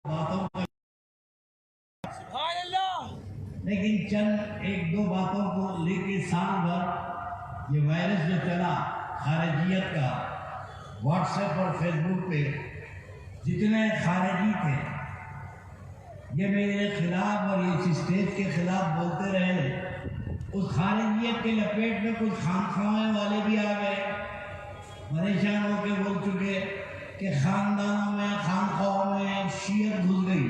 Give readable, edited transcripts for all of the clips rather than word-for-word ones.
बातों का, लेकिन चंद एक दो बातों को लेके साल भर ये वायरस जो चला खारिजियत का, व्हाट्सएप और फेसबुक पे जितने खारिजी थे ये मेरे खिलाफ और ये स्टेज के खिलाफ बोलते रहे। उस खारिजियत के लपेट में कुछ खानख्वाह वाले भी आ गए, परेशान होकर बोल चुके कि खानदानों में खानख्वाहों में शियत घुस गई।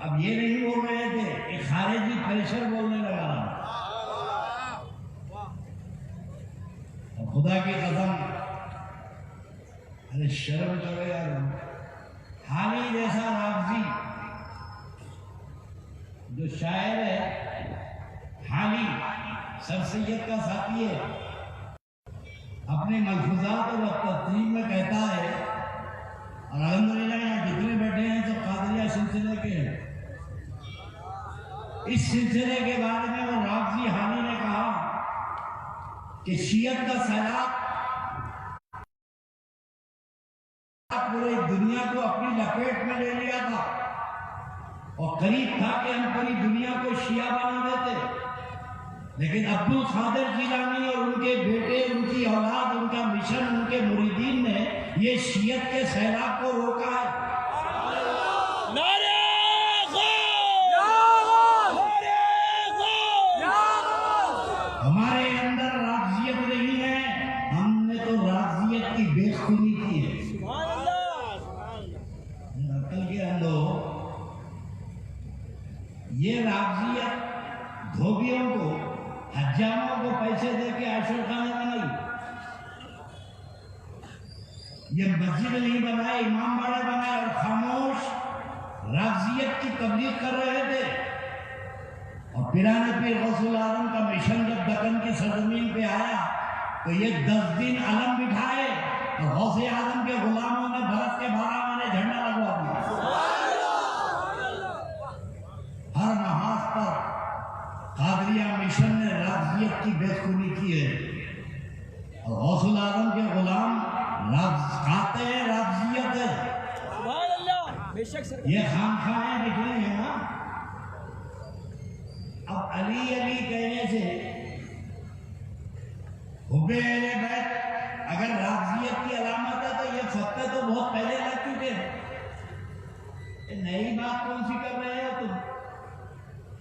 अब ये नहीं बोल रहे थे कि खारिजी प्रेशर बोलने लगा। और खुदा की कसम, अरे शर्म करो यार। हाली जैसा राफजी जो शायर है, हाली सर सैयद का साथी है, अपने मलफूजात और तस्लीम में कहता है, और अल्हम्दुलिल्लाह यहाँ जितने बैठे हैं सब कादरिया सिलसिले के हैं। इस सिलसिले के बारे में वो राफजी हाली ने कहा कि शियत का सैलाब पूरी दुनिया को अपनी लपेट में ले लिया था और करीब था कि हम पूरी दुनिया को शिया बना देते, लेकिन अब्दुल कादिर जिलानी और उनके बेटे, उनकी औलाद, उनका मिशन, उनके मुरीदीन ने ये शियत के सैलाब को रोका है। हमारे अंदर राफजियत नहीं है, हमने तो राफजियत की बेखुदी की है। अकल के अंदर ये राफजियत धोबियों को, हज्जामों को पैसे दे के आशर खाने बनाई, ये मस्जिद नहीं बनाए, इमाम बाड़े बनाए और खामोश राफजियत की तबलीग कर रहे थे। और पिराने पीर गौसुल आजम का मिशन जब दक्कन की सरजमीन पे आया तो ये 10 दिन अलम बिठाए और गौसे आजम के गुलामों ने भारत के 12 महीने झंडा लगवा दिया। हर महाज पर कादरिया मिशन ने राफजियत की बेखुदी की है और गौसुल आजम के गुलाम खाते हैं राफजियत है। ये खानखाएं निकली है ना। अब अली अली कहने से हुब्बे अहले बैत अगर राफजियत की अलामत है तो ये फतवे तो बहुत पहले लग चुके हैं। नई बात कौन सी कर रहे हो तुम?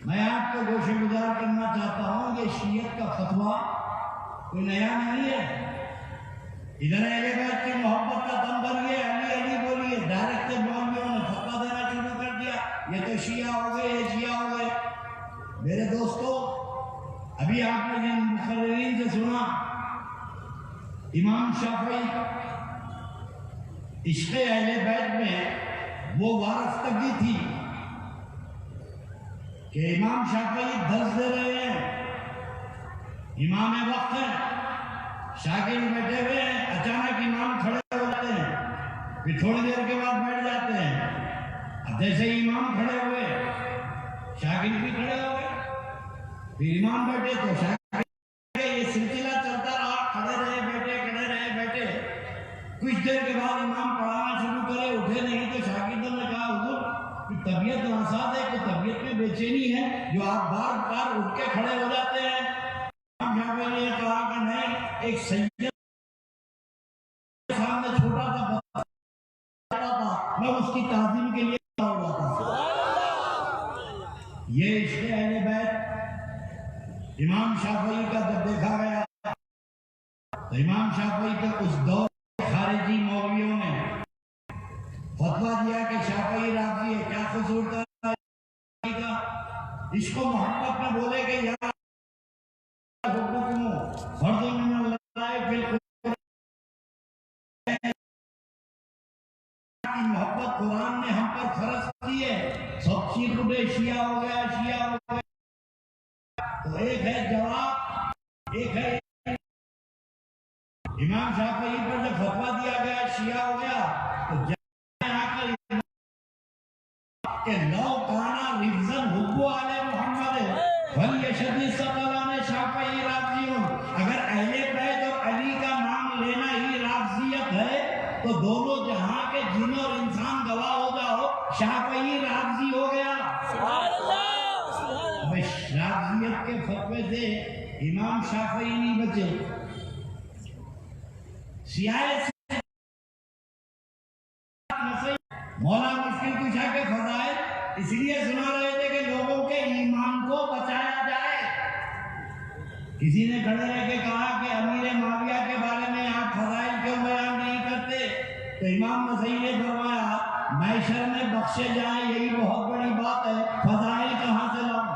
मैं आपको गोशेगुजार करना चाहता हूँ, ये शियत का फतवा कोई नया नहीं है। इधर अहले बैत की मोहब्बत का दम भर गया, अली अली बोलिए, डायरेक्ट मौलवियों ने फतवा देना शुरू कर दिया, ये तो शिया हो गए, ये शिया हो गए। मेरे दोस्तों, अभी आपने जिन मुखर्रिरीन से सुना, इमाम शाफई इश्क़े अहले बैत में वो वारस्तगी थी कि इमाम शाफई दर्स दे रहे हैं, इमाम वक्त है, शागिर्द बैठे हुए हैं, अचानक इमाम खड़े हो जाते हैं, फिर थोड़ी देर के बाद बैठ जाते हैं। अब जैसे ही इमाम खड़े हुए, शागिर्द भी खड़े हो गए, फिर इमाम बैठे तो शागिर्द, ये सिलसिला चलता रहा, खड़े रहे बैठे, खड़े रहे बैठे। कुछ देर के बाद इमाम पढ़ाना शुरू करे, उठे नहीं तो शागिर्दों ने कहा, हुजूर तबीयत नासाज है, कोई तबीयत में बेचैनी है जो आप बार बार उठ के खड़े हो जाते हैं। इमाम शाफी ने कहा कि नहीं, एक सैयद सामने छोटा सा बच्चा था, मैं उसकी ताज़ीम के लिए हो जाता। ये इश्क़े अहले बैत इमाम शाफई का जब देखा गया तो इमाम शाफई के उस दौर खारिजी मौलवियों ने फतवा दिया कि शाफई राफजी है, क्या कसूर था इसको मोहब्बत में बोले कि यार मोहब्बत कुरान ने हम पर फर्ज की है, सब चीज उठे, शिया हो गया, शिया हो गया। तो एक है जवाब, एक है इमाम शाफई पर जब फतवा दिया गया शिया हो गया तो के लो काना रिफजन हुब्बु आले मोहम्मद वल यशदी सल्लल्लाहु अलैहि शाफई राफजियुन, अगर अहले बैत और अली का नाम लेना ही राफजियत है तो दोनों जहां के जिन और इंसान गवाह हो जाओ, शाफई राजी हो गया। राजियत के फतवे से इमाम शाफई नहीं बचे। मौला मुश्किल कुशा के फजाइल इसलिए सुना रहे थे कि लोगों के ईमान को बचाया जाए। किसी ने खड़े रह के कहा कि अमीर माविया के बारे में आप फजाइल क्यों बयान नहीं करते, तो इमाम नसई ने फरमाया मैशर में बख्शे जाए यही बहुत बड़ी बात है, फजाइल कहाँ से लाऊं।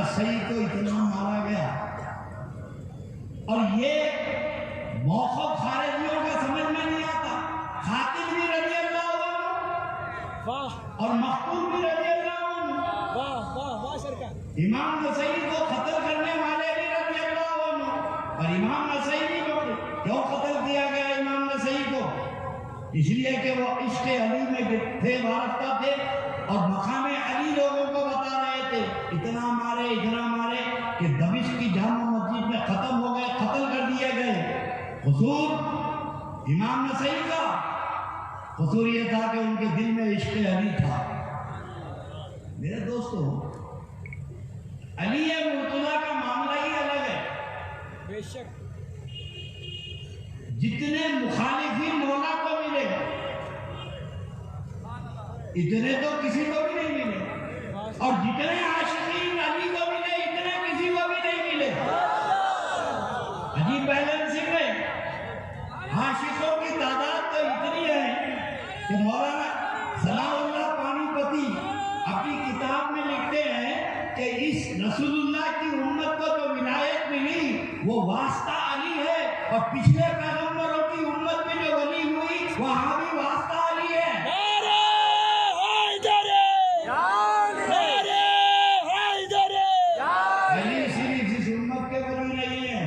सही को इतना मारा गया और ये मौखफ खारिजियों का समझ में नहीं आता। खातिब भी रजी अल्लाह अन्हु और मखतूल भी रजी अल्लाह अन्हु। इमाम नसई को कत्ल करने वाले भी रजी अल्लाह अन्हु और इमाम नसई भी क्यों कत्ल किया गया इमाम नसई को? इसलिए कि वो इश्क अली में थे, वारफ्ता थे और मकाम अली लोगों को बता रहे थे। इतना मारे कि दमिश्क की जामा मस्जिद में खत्म हो गए, कत्ल कर दिए गए। कसूर इमाम नसई का कसूर ये था कि उनके दिल में इश्क अली था। मेरे दोस्तों, अली मुर्तजा का मामला ही अलग है। बेशक जितने मुखालिफिन मौला को मिले इतने तो किसी को भी नहीं मिले, और जितने आशिकीन अली को मिले इतने किसी को भी नहीं मिले। अजीब बैलेंसिंग है। आशिकों की तादाद तो इतनी है कि मौलाना सलाउल्लाह पानीपती अपनी किताब में लिखते हैं कि इस रसूलुल्लाह की उम्मत को जो विलायत मिली वो वास्ता अली है, और पिछले पैगंबरों की उम्मत में जो वली हुई वहां भी वास्ता अली है। अली सिर्फ इस उम्मत के वली नहीं है,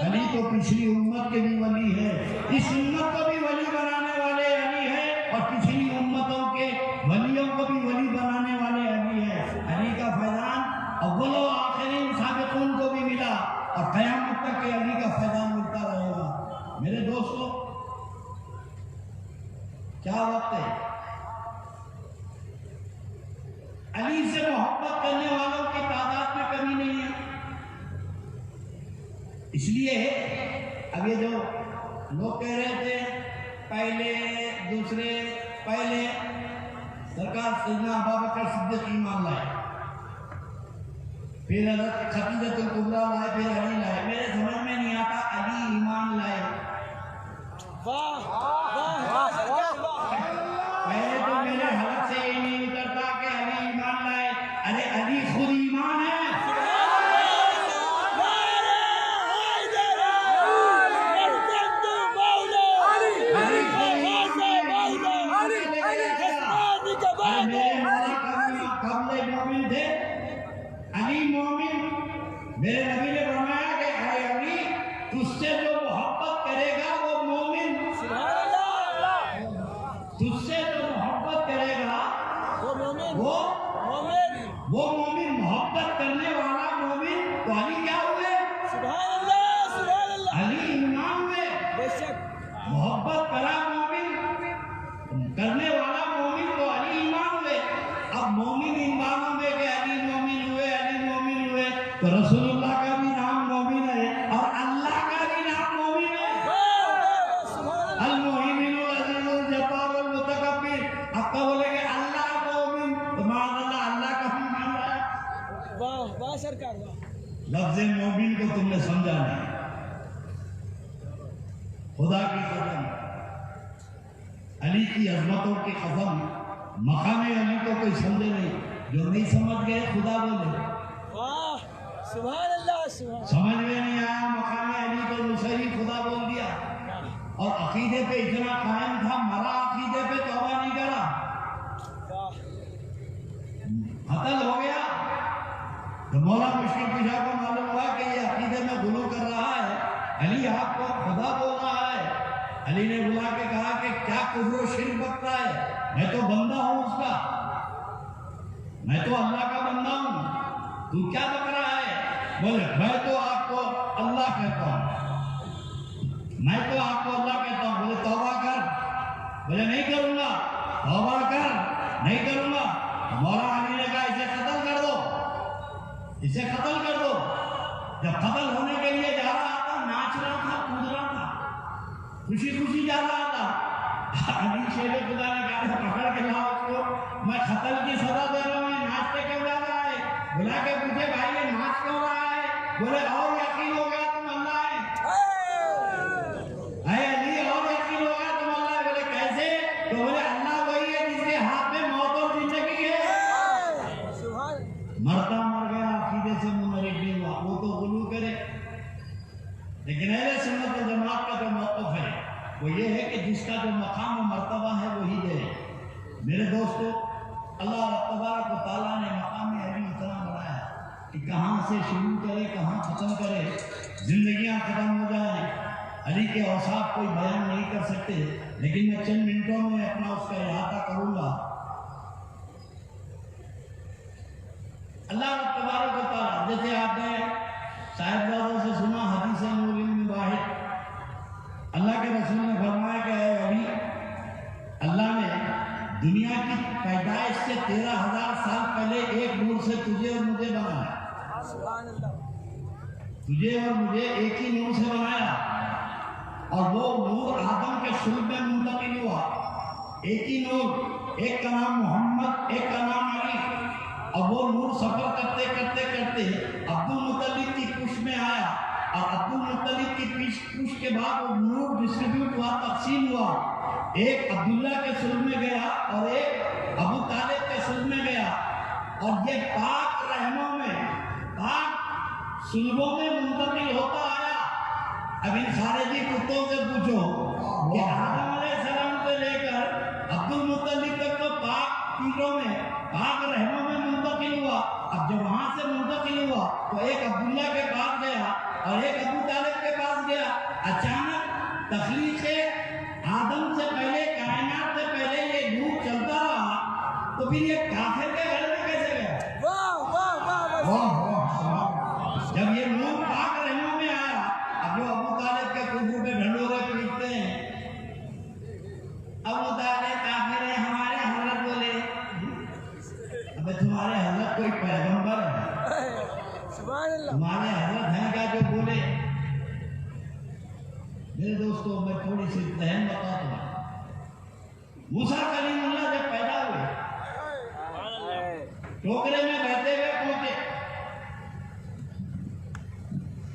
अली तो पिछली उम्मत के भी वली है। इस उम्मत को भी वली बनाने वाले अली है और पिछली उम्मतों के वलियों को भी वली बनाने वाले अली है। अली का फैजान अव्वल और आखिरीन साबिक़ून को भी मिला और क़यामत तक के अली का फैजान मिलता रहेगा। मेरे दोस्तों, क्या वक्त है। अली से मोहब्बत करने वालों की तादाद में कमी नहीं है। इसलिए अब ये जो लोग कह रहे थे पहले दूसरे पहले, सरकार सैयदना अबू बकर सिद्दीक़ ईमान लाए, फिर हज़रत खदीजतुल कुबरा लाए, फिर अली लाए। मेरे समझ में नहीं आता अली ईमान लाए। पहले तो मेरे हलक से ये नहीं उतरता कि अली ईमान लाए। अरे अली खुद ईमान है। मेरे नबी ने फरमाया कि अरे अली तुझसे जो मोहब्बत करेगा वो मोमिन, तुझसे जो मोहब्बत करेगा वो मोमिन, मोहब्बत करने वाला मोमिन। तो अली क्या हुए? अली ईमान हुए। मोहब्बत करा मोमिन करने वाला मोमिन, तो अली ईमान हुए। अब मोमिन ईमान में के अली मोमिन हुए, अली मोमिन हुए, तो रसूलुल्लाह का भी नाम मोमिन है और अल्लाह का भी नाम मोमिन है। अल मोमिनुल अजीजुल जब्बारुल मुतकब्बिर। अब तो बोलेंगे अल्लाह मोमिन, तो माशाअल्लाह अल्लाह का भी नाम है। वाह वाह सरकार वाह। लफ्ज़ मोमिन को तुमने समझा नहीं। खुदा की कसम, अली की अजमतों की कसम, मकाम अली को कोई समझे नहीं। जो नहीं समझ गए खुदा बोले। सुभान अल्लाह, समझ में नहीं आया मकाम अली तो मुसरी खुदा बोल दिया। और अकीदे पे इतना कायम था, मरा अकीदे पे तौबा नहीं करा, कत्ल हो गया। तो मौला मुश्किल कुशा को मालूम हुआ कि ये अकीदे में गुलू कर रहा है, अली आपको खुदा बोल रहा है। अली ने बुला के कहा कि क्या कुफ्र शिर्क बकता है, मैं तो बंदा हूं उसका, मैं तो अल्लाह का बंदा हूं। तू क्या बक रहा है? बोले मैं तो आपको अल्लाह कहता हूँ, मैं तो आपको अल्लाह कहता हूँ। बोले तौबा कर। बोले नहीं करूंगा। तौबा कर। नहीं करूंगा। मौला अली ने कहा इसे कत्ल कर दो, इसे कत्ल कर दो। जब कत्ल होने के लिए जा रहा था, नाच रहा था, कूद रहा था, खुशी खुशी जा रहा था। अली शेर खुदा ने कहा पकड़ के लाओ उसको, मैं कत्ल की सजा दे रहा हूँ, नाचते क्यों जा रहा है? बुला के पूछे भाई ये नाच क्यों रहा है? बोले और यकीन हो गया तुम अल्लाह है। अली और यकीन हो गया तुम अल्लाह है। बोले कैसे? तो बोले अल्लाह वही है जिसके हाथ में मौत और जिंदगी है। मरता मर गया, अकीदे से मुनरिफ नहीं हुआ, वो तो गुलू करे। लेकिन अहले सुन्नत वल जमात का जो मौक़िफ़ है वो ये है कि जिसका जो मकाम और मर्तबा है वही दे। मेरे दोस्तों, अल्लाह तबारक व तआला ने मकाम अली इतना बनाया कि कहाँ से शुरू करे, कहाँ ख़त्म करे, जिंदगियाँ ख़त्म हो जाए। अली के औसाफ कोई बयान नहीं कर सकते, लेकिन मैं चंद मिनटों में अपना उसका इहाता करूँगा। अल्लाह तबारक व तआला, जैसे आपने साहिबजादों से सुना हदीस नूर इब्न वाहिद, अल्लाह के रसूल ने फरमाया कि अली, अल्लाह ने दुनिया की पैदाइश से 13,000 साल पहले एक नूर से तुझे और मुझे बनाया। तुझे और मुझे एक ही नूर से बनाया, और वो नूर आदम के सुल्ब में मुंतकिल हुआ। एक ही नूर, एक का नाम मोहम्मद, एक का नाम अली। और वो नूर सफर करते करते करते अब्दुल मुत्तलिब की कुश में आया, और अब्दुल मुत्तलिब की कुश के बाद वो नूर डिस्ट्रीब्यूट हुआ, तकसीम हुआ। एक अब्दुल्ला के सुल्ब में गया और एक अबू तालिब के सुल्ब में गया, और ये पाक रहमों में, पाक सुल्बों में मुंतकिल होता आया। अब इन खारिजी कुत्तों से पूछो कि आदम अलैहिस्सलाम से लेकर अब्दुल मुत्तलिब तक तो पाक पीरों में, पाक रहमों में मुंतकिल हुआ। अब जब वहां से मुंतकिल हुआ तो एक अब्दुल्ला के पास गया और एक अबू तालिब के पास गया। अचानक तख्लीक आदम से पहले, कायनात से पहले ये नूर चलता रहा, तो फिर ये काफिर के घर में कैसे गया? जब ये नूर पाक रहमों में आया, अब जो अबू तालिब के कुफर पे ढंढोरे पीटते हैं, अबू तालिब काफिर है, हमारे हजरत बोले। अबे तुम्हारे हजरत कोई पैगंबर है? तुम्हारे हजरत हैं क्या जो बोले? मेरे दोस्तों, मैं थोड़ी सी तहन बताता हूँ। मूसा कलीमुल्लाह जब पैदा हुए, टोकरे में बहते हुए पहुंचे।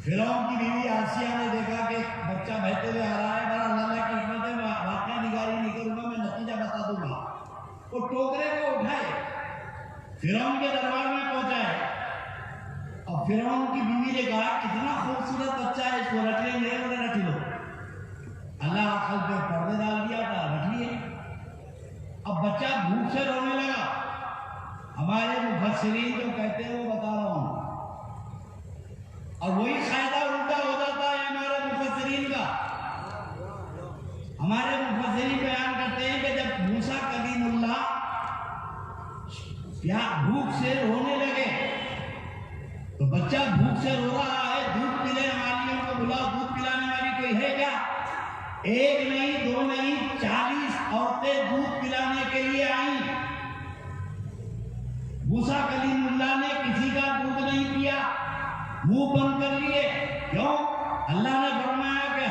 फिरौन की बीवी आसिया ने देखा कि बच्चा बहते हुए आ रहा है, बड़ा अल्लाह की हिकमत है, वाकई निगारी नहीं करूंगा, मैं नतीजा बता दूंगा। वो टोकरे को उठाए, फिरौन के दरबार में पहुंचाए, और फिरौन की बीवी ने कहा कितना खूबसूरत बच्चा है, इसको रख लेंगे? बोले रख लो। अल्लाह अकल पे पर्दे डाल दिया था, रख लिए। अब बच्चा भूख से रोने लगा। हमारे मुफस्सिरीन जो कहते हैं वो बता रहा हूं, और वही कायदा उल्टा हो जाता है हमारे मुफस्सिरीन का। हमारे मुफस्सिरीन बयान करते हैं कि जब मूसा कलीमुल्लाह भूख से रोने लगे, तो बच्चा भूख से रो रहा है, दूध पिलाने वाली को बुलाओ, दूध पिलाने वाली कोई है क्या? एक नहीं, दो नहीं, 40 औरतें दूध पिलाने के लिए आई। मूसा कलीमुल्लाह ने किसी का दूध नहीं पिया, मुंह बंद कर लिए। क्यों? अल्लाह ने फरमाया कि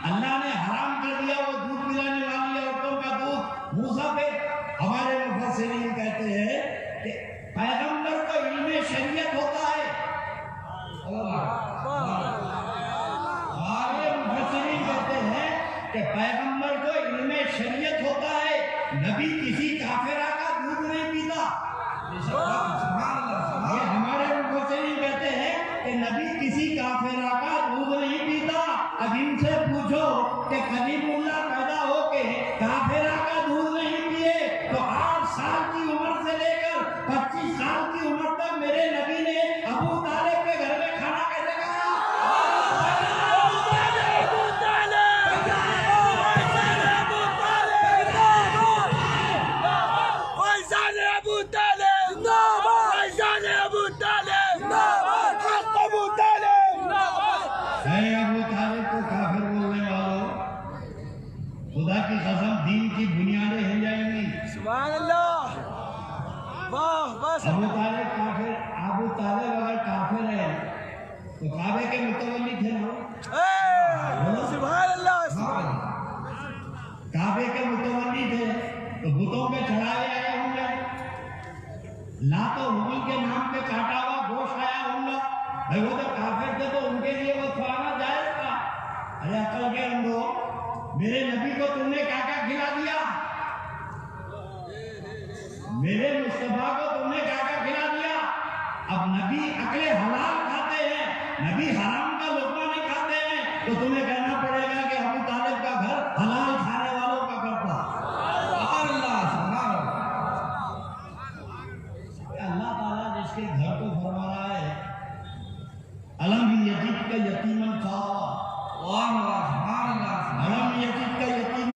अल्लाह ने हराम कर दिया वो दूध पिलाने वाली औरतों का दूध मूसा पे। हमारे मुफस्सिरीन कहते हैं कि पैगंबर को इल्मे शरीयत होता है। हमारे मुफस्सिरीन कहते हैं कि पैगंबर को इल्मे शरीयत होता है, नबी किसी काफिरा का दूध नहीं पीता। ये हमारे मुफस्सिरीन कहते हैं कि नबी किसी काफिरा का दूध नहीं पीता। अब इनसे पूछो कि कलीमुल्लाह पैदा होके काफिरा का दूध नहीं पिए, तो 8 साल की उम्र से लेकर 25 साल की उम्र तक मेरे नबी ने अबू तालिब के घर में खाना कैसे खाया? अबू तालिब अगर काफिर है तो काबे के मुतवल्ली थे ना, काबे के मुतवल्ली थे तो बुतों पे चढ़ाए आए होंगे, लातो हुबल के नाम पे काटा हुआ गोश्त आया होगा। भाई वो तो काफिर थे तो उनके लिए वो खाना जायज था। अरे अकल के अंदर मेरे नबी को तुमने क्या क्या खिला दिया, मेरे मुस्तफा को तुमने क्या क्या खिला दिया। अब नबी अकले हलाल खाते हैं, नबी हराम का लुक़्मा नहीं खाते हैं, तो तुम्हें कहना पड़ेगा कि अबू तालिब का घर हलाल खाने वालों का घर था। अल्लाह ताला जिसके घर को फरमा रहा है अलम यजीद का यतीमन था, अलम यजीद का यतीम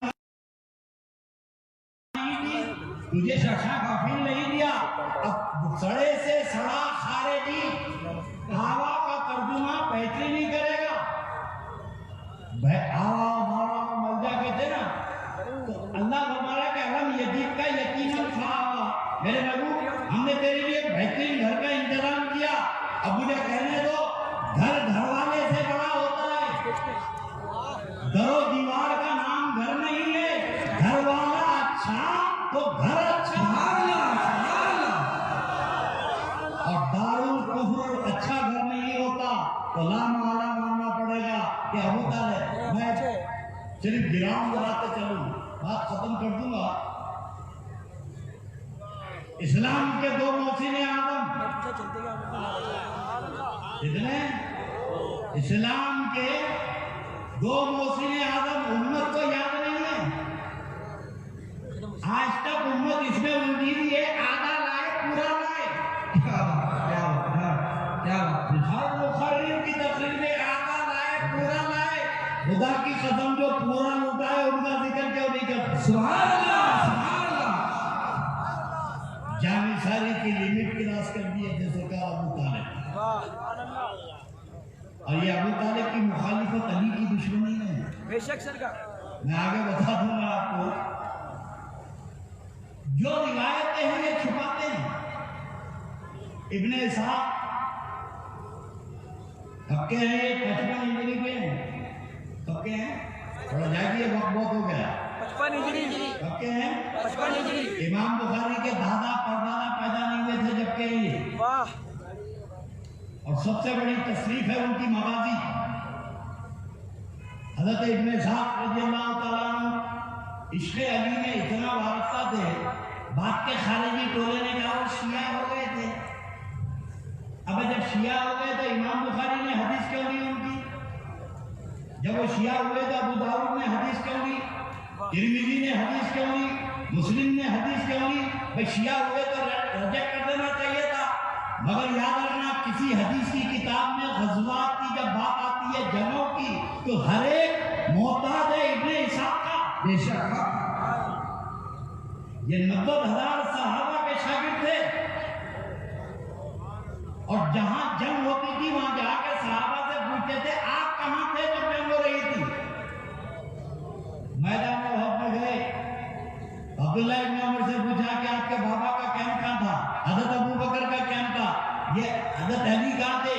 तुझे शखा काफिल नहीं दिया। अब सड़े से सड़ा खारेजी हवा का तर्जुमा बेहतरी नहीं करेगा। आवा मारा मलजा कहते ना, तो अल्लाह फरमाया कि अलम यजीद का यतीमन था, मेरे महबूब हमने तेरे लिए बेहतरीन घर का इंतजाम किया। अब मुझे कहने दो, घर घरवाले से बड़ा होता है, दरो दीवार का नाम घर नहीं है। घर वाला अच्छा तो घर अच्छा, और दारुल कुफ्र अच्छा घर नहीं होता तो लाम वाला मानना पड़ेगा कि अबू तालिब। मैं सिर्फ गिराम गिराते चलूं, बात खत्म कर दूंगा। इस्लाम के दो मोहसिन आदम, इतने इस्लाम के दो मोहसिन आदम उम्मत को याद नहीं है। आज तक उम्मत इसमें उलझी हुई है, आधा लाए पूरा लाए। हर मुखर्रिर की तकरीर में आधा लाए पूरा लाए। खुदा की कसम जो पूरा लूटा है उनका जिक्र क्यों नहीं करते? सुभान अल्लाह, सुभान अल्लाह। जामी सारी की लिमिट क्रॉस कर दी है जैसे कहा अबू तालिब। और ये अबू तालिब की मुखालिफत अली की दुश्मनी नहीं है। बेशक सरकार, मैं आगे बता दूंगा आपको। जो रिवायतें हैं ये छुपाते हैं। इब्ने इस्हाक कब के हैं? 55 हिजरी के हैं। कब के हैं? थोड़ा जागिए, वक्त बहुत हो गया। 55 हिजरी। कब के हैं? 55 हिजरी। इमाम बुखारी के दादा परदादा पैदा नहीं हुए थे जब के ये। वाह। और सबसे बड़ी तशरीफ है उनकी मगाजी। हज़रत इब्ने इस्हाक रज़ियल्लाहु ताला अन्हु इश्क़ अली में इतना वाबस्ता थे, बात के खारिजी टोले ने कहा वो शिया हो गए थे। अब जब शिया हो गए तो इमाम बुखारी ने हदीस क्यों दी उनकी? जब वो शिया हुए तो अबू दाऊद ने हदीस क्यों दी? तिरमिज़ी ने हदीस क्यों दी? मुस्लिम ने हदीस क्यों दी? भाई शिया हुए तो रिजेक्ट कर देना चाहिए था। मगर याद रखना, किसी हदीस की किताब में ग़ज़वात की जब बात आती है, जंगों की, तो हर एक मोहताज है इब्ने इस्हाक का। बेशक ये 90,000 सहाबा के शागिर्द थे, और जहां जंग होती थी वहां जाकर सहाबा से पूछते थे आप कहां थे जब जंग हो रही थी? मैदान में उहद में गए, अब्दुल्लाह इब्न उमर से पूछा कि आपके बाबा का कैंप कहां था? हज़रत अबू बकर का कैंप था। ये हज़रत अली कहां थे?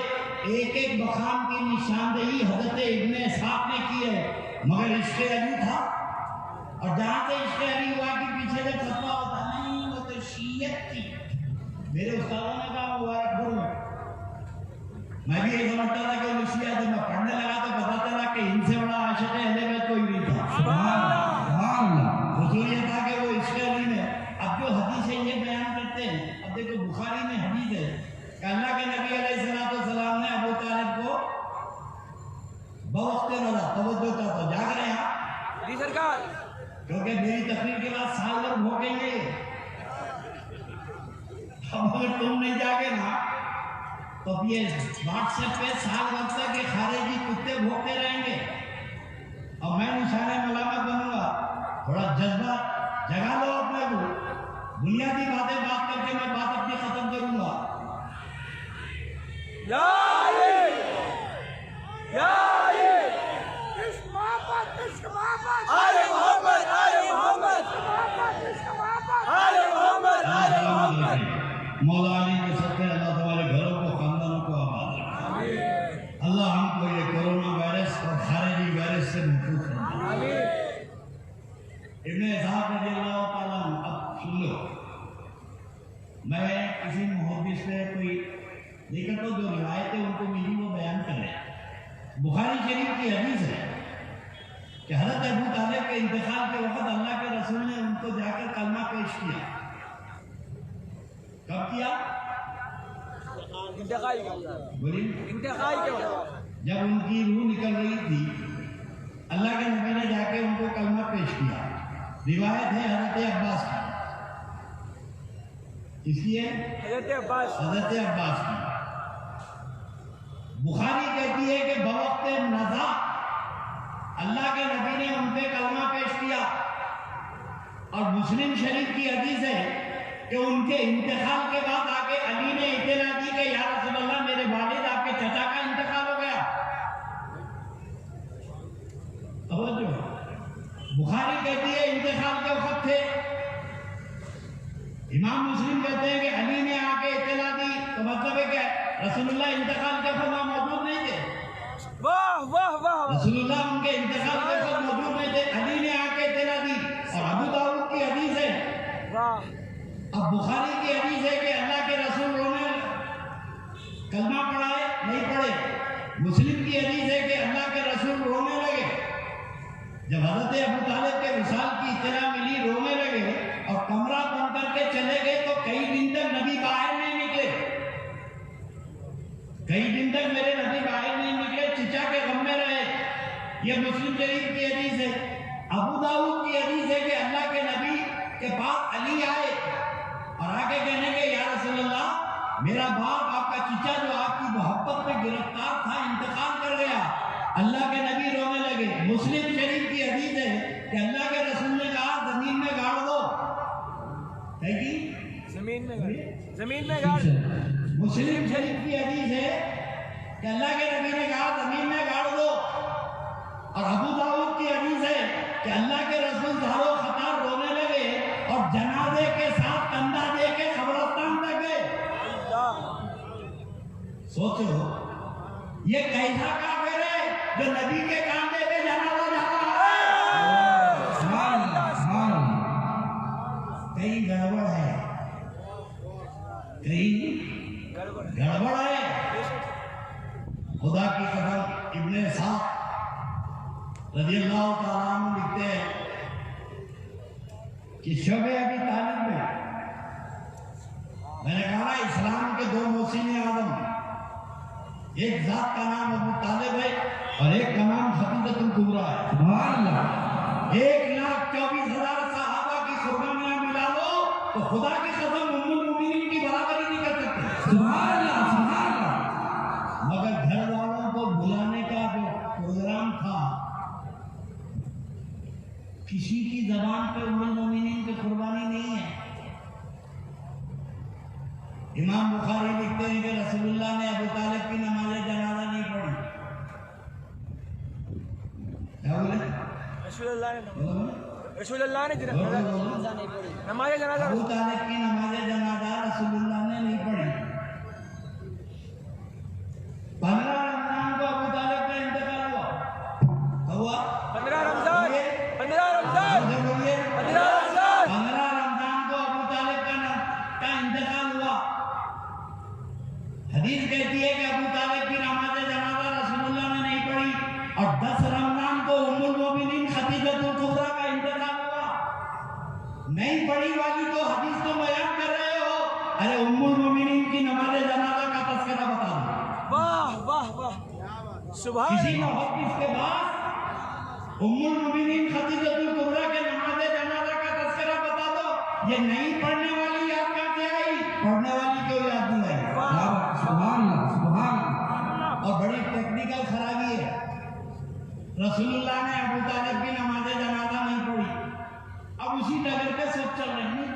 एक एक मकाम की निशानदेही हज़रत इब्ने इस्हाक ने की है। मगर इश्क़ अली था, और जहां से इश्क़ अली हुआ कि पीछे से फतवा होता नहीं, वो तो शीयत थी। मेरे उस्तादों ने कहा मुबारकपुर में, मैं भी यही समझता था कि वो शिया। जब मैं पढ़ने लगा तो पता चला कि इनसे बड़ा आशिक़ अहले बैत कोई नहीं था। हुजूर ये था कि वो इश्क़ अली में, अब जो हदीसें ये बयान करते हैं, अब देखो बुखारी में हदीस है कि अल्लाह के नबी अलैहिस्सलाम ने अबू तालिब को बवक़्ते नज़र तवज्जो था, तो जाग रहे हैं जी सरकार, क्योंकि मेरी तकरीर के बाद साल भर भोगेंगे। अब अगर तुम नहीं जागे ना तो अब ये व्हाट्सएप पे साल भर तक ये खारिजी कुत्ते भोगते रहेंगे, और मैं निशाने मलामत बनूंगा। थोड़ा जज्बा जगा लो अपने को। बुनियादी बातें बात करके मैं बात अपनी खत्म करूंगा। आले मोहम्मद मौला अली के सदक़े अल्लाह तुम्हारे घरों को, खानदानों को आबाद रखे। अल्लाह हमको ये कोरोना वायरस और खारिजी वायरस से महफूज रखे। इब्ने इस्हाक़ रज़ियल्लाहु ताला अन्हु, अब सुन लो, मैं किसी मुहद्दिस से कोई देखा तो जो रिवायतें उनको मिली वो बयान कर रहे हैं। बुखारी शरीफ की हदीस है कि हज़रत अबू तालिब के इंतकाल के वक्त अल्लाह के रसूल ने उनको जाकर कलमा पेश किया। कब किया? इंतकाल के वक्त जब उनकी रूह निकल रही थी, अल्लाह के नबी ने जाके उनको कलमा पेश किया। रिवायत है हज़रत अब्बास की, इसलिए हज़रत अब्बास की। बुखारी कहती है कि बवक्त नज़ा अल्लाह के नबी ने उन पे कलमा पेश किया। और मुस्लिम शरीफ की हदीस है कि उनके इंतकाल के बाद आके अली ने इत्तला दी कि या रसूल अल्लाह, मेरे वालिद आपके चचा का इंतकाल हो गया। बुखारी कहती है इंतकाल के वक्त थे। इमाम मुस्लिम कहते हैं कि अली ने आके इत्तला दी, तो मतलब है कि रसूलुल्लाह इंतकाल के वक्त मौजूद नहीं थे। वाह वाह वाह, रसूलुल्लाह उनके इंतकाल के वक्त मौजूद नहीं थे, अली ने आके इत्तला दी। और अबू दाऊद की हदीस है, अब बुखारी की हदीस है कि अल्लाह के रसूल रोने, कलमा पढ़ाए नहीं पढ़े। मुस्लिम की हदीस है कि अल्लाह के रसूल रोने लगे। जब हज़रत अबू तालिब के विसाल की इत्तला मिली, रोने लगे और कमरा बंद करके चले गए। तो कई दिन तक नबी बाहर नहीं निकले, कई दिन तक मेरे नबी बाहर नहीं निकले, चिचा के गम में रहे। यह मुस्लिम शरीफ की हदीस है। अबू दाऊद की हदीस है कि अल्लाह के नबी के पास अली आए और आके कहने के या रसूल अल्लाह, मेरा बाप आपका चिचा जो आपकी मोहब्बत में गिरफ्तार था इंतकाल कर गया। अल्लाह के नबी रोने लगे। मुस्लिम शरीफ की हदीस है कि अल्लाह के रसूल ने कहा जमीन में गाड़ दो। जमीन में गाड़। मुस्लिम शरीफ की हदीस है कि अल्लाह के नबी ने कहा जमीन में गाड़ दो। और अबू दाऊद की हदीस है कि अल्लाह के रसूल धारो खतार रोने लगे और जनाजे के साथ कंधा दे के कब्रिस्तान तक गए। सोचो ये कैसा काफिर है जो नबी के कांधे पे जनाजा जा रहा है। कहीं गड़बड़ है, कहीं गड़बड़ है। खुदा की कसम, इब्ने इस्हाक़ रज़ियल्लाहु ताला अन्हु लिखते हैं कि शब-ए अबी तालिब में, मैंने कहा इस्लाम के दो मोहसिन आदम, एक जात का नाम अबू तालिब है और एक का नाम खदीजतुल कुबरा है। सुभान अल्लाह। 1,24,000 सहाबा की कुर्बानियां मिला लो तो खुदा की कसम उम्मुल मोमिनीन की बराबरी नहीं कर सकते। सुभान अल्लाह, सुभान अल्लाह। मगर घर वालों को बुलाने का जो प्रोग्राम था, किसी की जबान पे उम्मुल मोमिनीन की कुर्बानी नहीं है। इमाम बुखारी लिखते हैं कि रसूलुल्लाह ने अबू तालिब की नमाज जनाजा नहीं पढ़ी। क्या बोले? रसूलुल्लाह ने नमाज जनाजा, अबू तालिब की नमाज जनाजा रसूलुल्लाह ने नहीं पढ़ी। 15 रमजान को अबू तालिब का इंतकाल हुआ। कब हुआ? 15 रमजान। 15 रमजान को अबू तालिब का इंतकाल हुआ। हदीस कहती है कि अबू तालिब की नमाज जनाजा रसूलुल्लाह ने नहीं पढ़ी। और 10 रमजान को उम्मुल मोमिनीन खदीजतुल कुबरा का इंतकाल हुआ। नहीं पढ़ी वाली तो हदीस तो बयान कर रहे हो, अरे उम्मुल मोमिनीन की नमाज जनाजा का तज़किरा बता दो। वाह वाह वाह, सुभान। किसी मुहद्दिस के पास उम्मुल मोमिनीन खदीजतुल कुबरा के नमाज जनाजा का तज़किरा बता दो। ये नहीं पढ़ने वाली याद कहाँ से आई? पढ़ने वाली क्यों याद नहीं आई? सुभान अल्लाह, सुभान अल्लाह। और बड़ी टेक्निकल खराबी है। रसूलुल्लाह ने अबू तालिब की नमाज जनाजा नहीं पढ़ी। अब उसी डगर पे सब चल रहे हैं,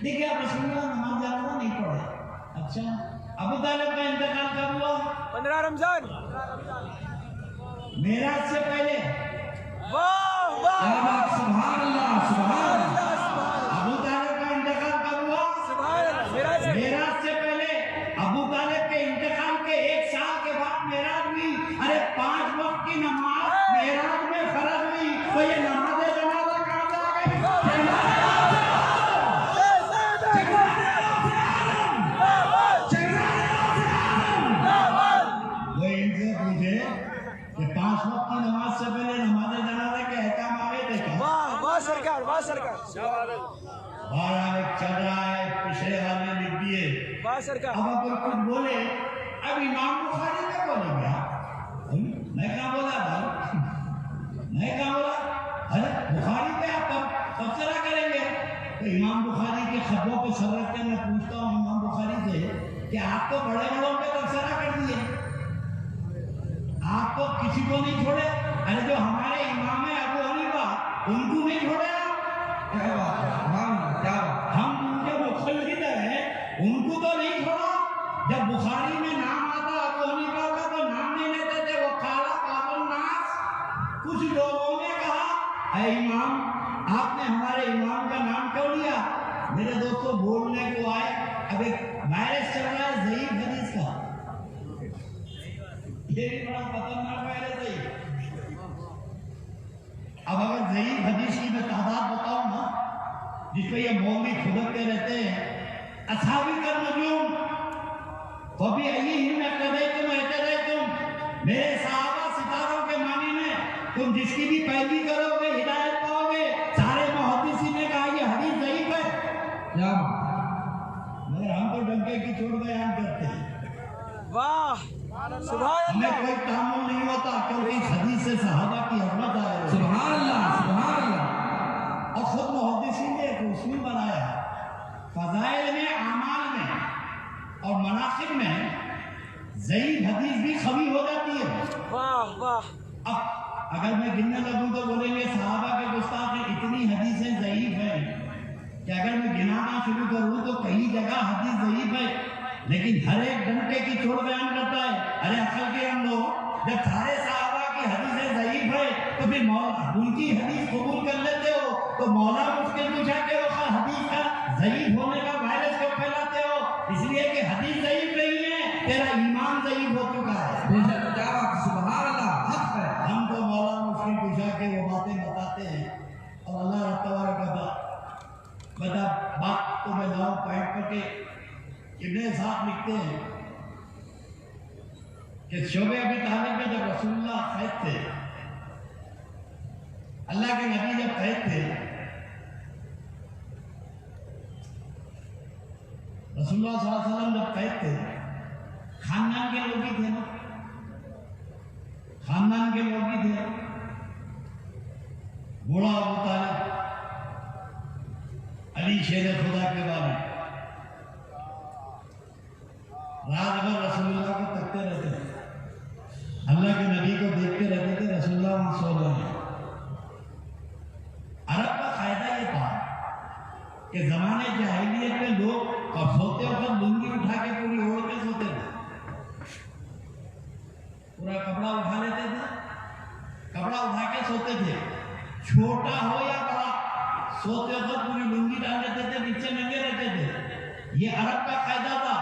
देखिए आप रसूलुल्लाह नमाज जनाजा नहीं पढ़े। अच्छा, अबू तालिब का इंतकाल कब हुआ? 15 रमजान, मेराज से पहले। वाह वाह, सुभान अल्लाह, सुभान अल्लाह। सुभान। अबू तालिब का इंतकाल कब हुआ? बाहर आगे चल रहा है, पिछले वाले लिख दिए। वाह सरकार। अब अगर कुछ बोले, अब इमाम बुखारी में बोलेंगे मैं क्या बोला भाई, मैं क्या बोला? अरे बुखारी पे आप तबसरा करेंगे तो इमाम बुखारी के खतों पे सर रख के मैं पूछता हूँ इमाम बुखारी से कि आप तो बड़े बड़ों पे तबसरा कर दिए, आप तो किसी को नहीं छोड़े। अरे जो हमारे इमाम है अबू हनीफा, उनको नहीं छोड़े आप। क्या बात है, क्या बात, हम उनके मुखलिद हैं, उनको तो नहीं छोड़ा। जब बुखारी में नाम आता अबू हनीफा का तो नाम नहीं लेते थे, वो काला काबुल नास। कुछ लोगों ने कहा अरे इमाम, आपने हमारे इमाम का नाम क्यों लिया? मेरे दोस्तों बोलने को आए, अब एक वायरस चल रहा है ज़ईफ हदीस का, ये भी बड़ा खतरनाक वायरस है। अब अगर ज़ईफ हदीस की मैं तादाद बताऊं ना, जिसपे ये मौलवी खुदकते रहते हैं, असावी का नजूम तो भी यही हिम्मत कर रहे तुम रहते रहे तुम मेरे सहाबा सितारों के मानी में तुम जिसकी भी पैरवी करोगे हिदायत पाओगे। सारे मुहद्दिसीन ने कहा ये हदीस ज़ईफ है। क्या मगर हम तो डंके की चोट बयान करते हैं। वाह सुभान हमें अल्लाह। कोई तामुल नहीं होता क्योंकि इस हदीस से सहाबा की हरमत आए। सुभान अल्लाह, सुभान अल्लाह। और खुद मुहद्दिसीन ने एक उसूल बनाया, फज़ाइल में, आमाल में और मनासिब में ज़ईफ हदीस भी खबी हो जाती है। वाह वाह। अब अगर मैं गिनने लगूं तो बोलेंगे सहाबा के गुस्ताख में इतनी हदीसें ज़ईफ हैं कि अगर मैं गिनाना शुरू करूं तो कई जगह हदीस ज़ईफ है, लेकिन हर एक डंके की चोट बयान करता है। अरे अकल के हम लोग, जब सारे सहाबा की हदीसें ज़ईफ है तो फिर उनकी हदीस कबूल कर लेते हो तो मौला मुश्किल पूछा के हदीस का ज़ईफ होने का वायरस क्यों फैलाते हो? इसलिए कि हदीस ज़ईफ नहीं है, तेरा ईमान ज़ईफ हो चुका है। सुभान अल्लाह, हक है। हम तो मौला मुश्किल पूछा के वो बातें बताते हैं और अल्लाह तबारक व तआला बता बात तो मैं लाऊं पॉइंट करके। इब्ने साहब लिखते हैं कि शोबे अबी तालिब में जब रसूलुल्लाह कैद थे, अल्लाह के नबी जब कैद थे, रसूलुल्लाह सल्लल्लाहु अलैहि वसल्लम जब कैद थे, खानदान के लोग ही थे ना, खानदान के लोग ही थे। बूढ़ा अबू तालिब, अली शेर खुदा के बारे, रात भर रसूलुल्लाह को तकते रहते थे, अल्लाह के नबी को देखते रहते थे, रसूलुल्लाह वहां सो रहे हैं। अरब का फायदा ये था कि जमाने जाहिलियत में लोग और सोते वक्त लुंगी उठा के पूरी ओढ़ के सोते थे, पूरा कपड़ा उठा लेते थे, कपड़ा उठा के सोते थे, छोटा हो या बड़ा, सोते वक्त पूरी लुंगी डाल लेते थे, नीचे नंगे रहते थे। ये अरब का फायदा था।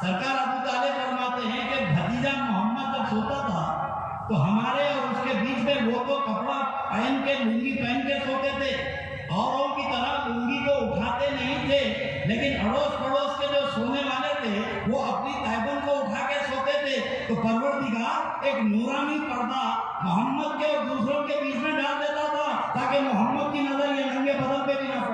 सरकार अबू तालिब फरमाते हैं कि भतीजा मोहम्मद जब सोता था तो हमारे और उसके बीच में वो तो कपड़ा पहन के, लुंगी पहन के सोते थे, औरों की तरह लुंगी को उठाते नहीं थे, लेकिन अड़ोस पड़ोस के जो सोने वाले थे वो अपनी तैबुन को उठा के सोते थे। तो परवरदिगार एक नूरानी पर्दा मोहम्मद के और दूसरों के बीच में डाल देता था ताकि मोहम्मद की नजर ये नंगे बदन पे भी ना पड़े।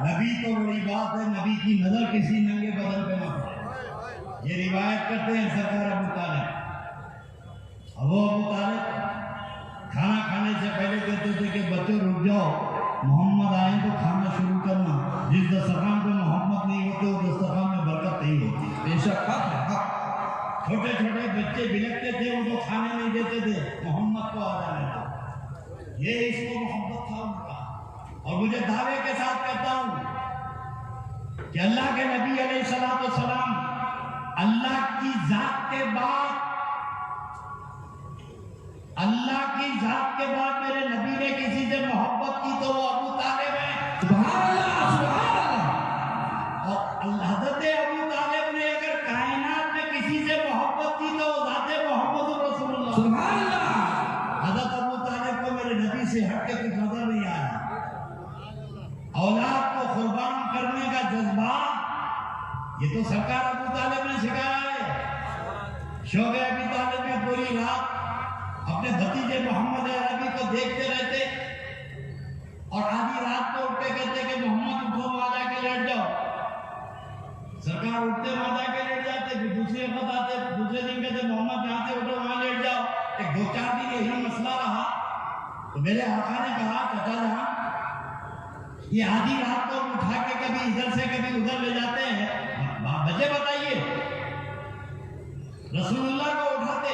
नबी तो बड़ी बात है, नबी की नजर किसी नंगे बदन पे ना पड़े। ये रिवायत करते हैं सरकार अबू तालिब। वो अबू तालिब खाना खाने से पहले कहते थे कि बच्चों रुक जाओ, मोहम्मद आए तो खाना शुरू करना। जिस दस्तरखान पे मोहम्मद नहीं होते वो दस्तरखान में बरकत नहीं होती। बेशक छोटे छोटे बच्चे बिलकते थे, उनको खाने नहीं देते थे, मोहम्मद को आ जाने दो। ये इसको मोहब्बत था उनका। और मुझे दावे के साथ कहता हूं कि अल्लाह के नबी अलैहिस्सलाम अल्लाह की जात के बाद, अल्लाह की जात के बाद मेरे नबी ने किसी से मोहब्बत की तो वो अबू तालिब है। सुभान अल्लाह, सुभान अल्लाह। और हज़रत अबू तालिब ने अगर कायनात में किसी से मोहब्बत की तो वो ज़ाते मोहम्मद रसूलुल्लाह। सुभान अल्लाह। हज़रत अबू तालिब को मेरे नबी से हट के कुछ नजर नहीं आया। औलाद को कुर्बान करने का जज्बा ये तो सरकार अबू तालिब ने सिखाया है। शोबे अबी तालिब में पूरी रात अपने भतीजे मोहम्मद अरबी को देखते रहते और आधी रात को उठ के कहते कि मोहम्मद उठो, वहां जाके लेट जाओ। सरकार उठते वहां जाके लेट जाते, फिर दूसरे वक्त आते, दूसरे दिन कहते मोहम्मद यहाँ से उठो, वहां लेट जाओ। एक 2-4 दिन यही मसला रहा तो मेरे आका ने कहा, चाचा जान ये आधी रात को उठा के कभी इधर से कभी उधर ले जाते हैं, वजह बताइए। रसूलुल्लाह को उठा के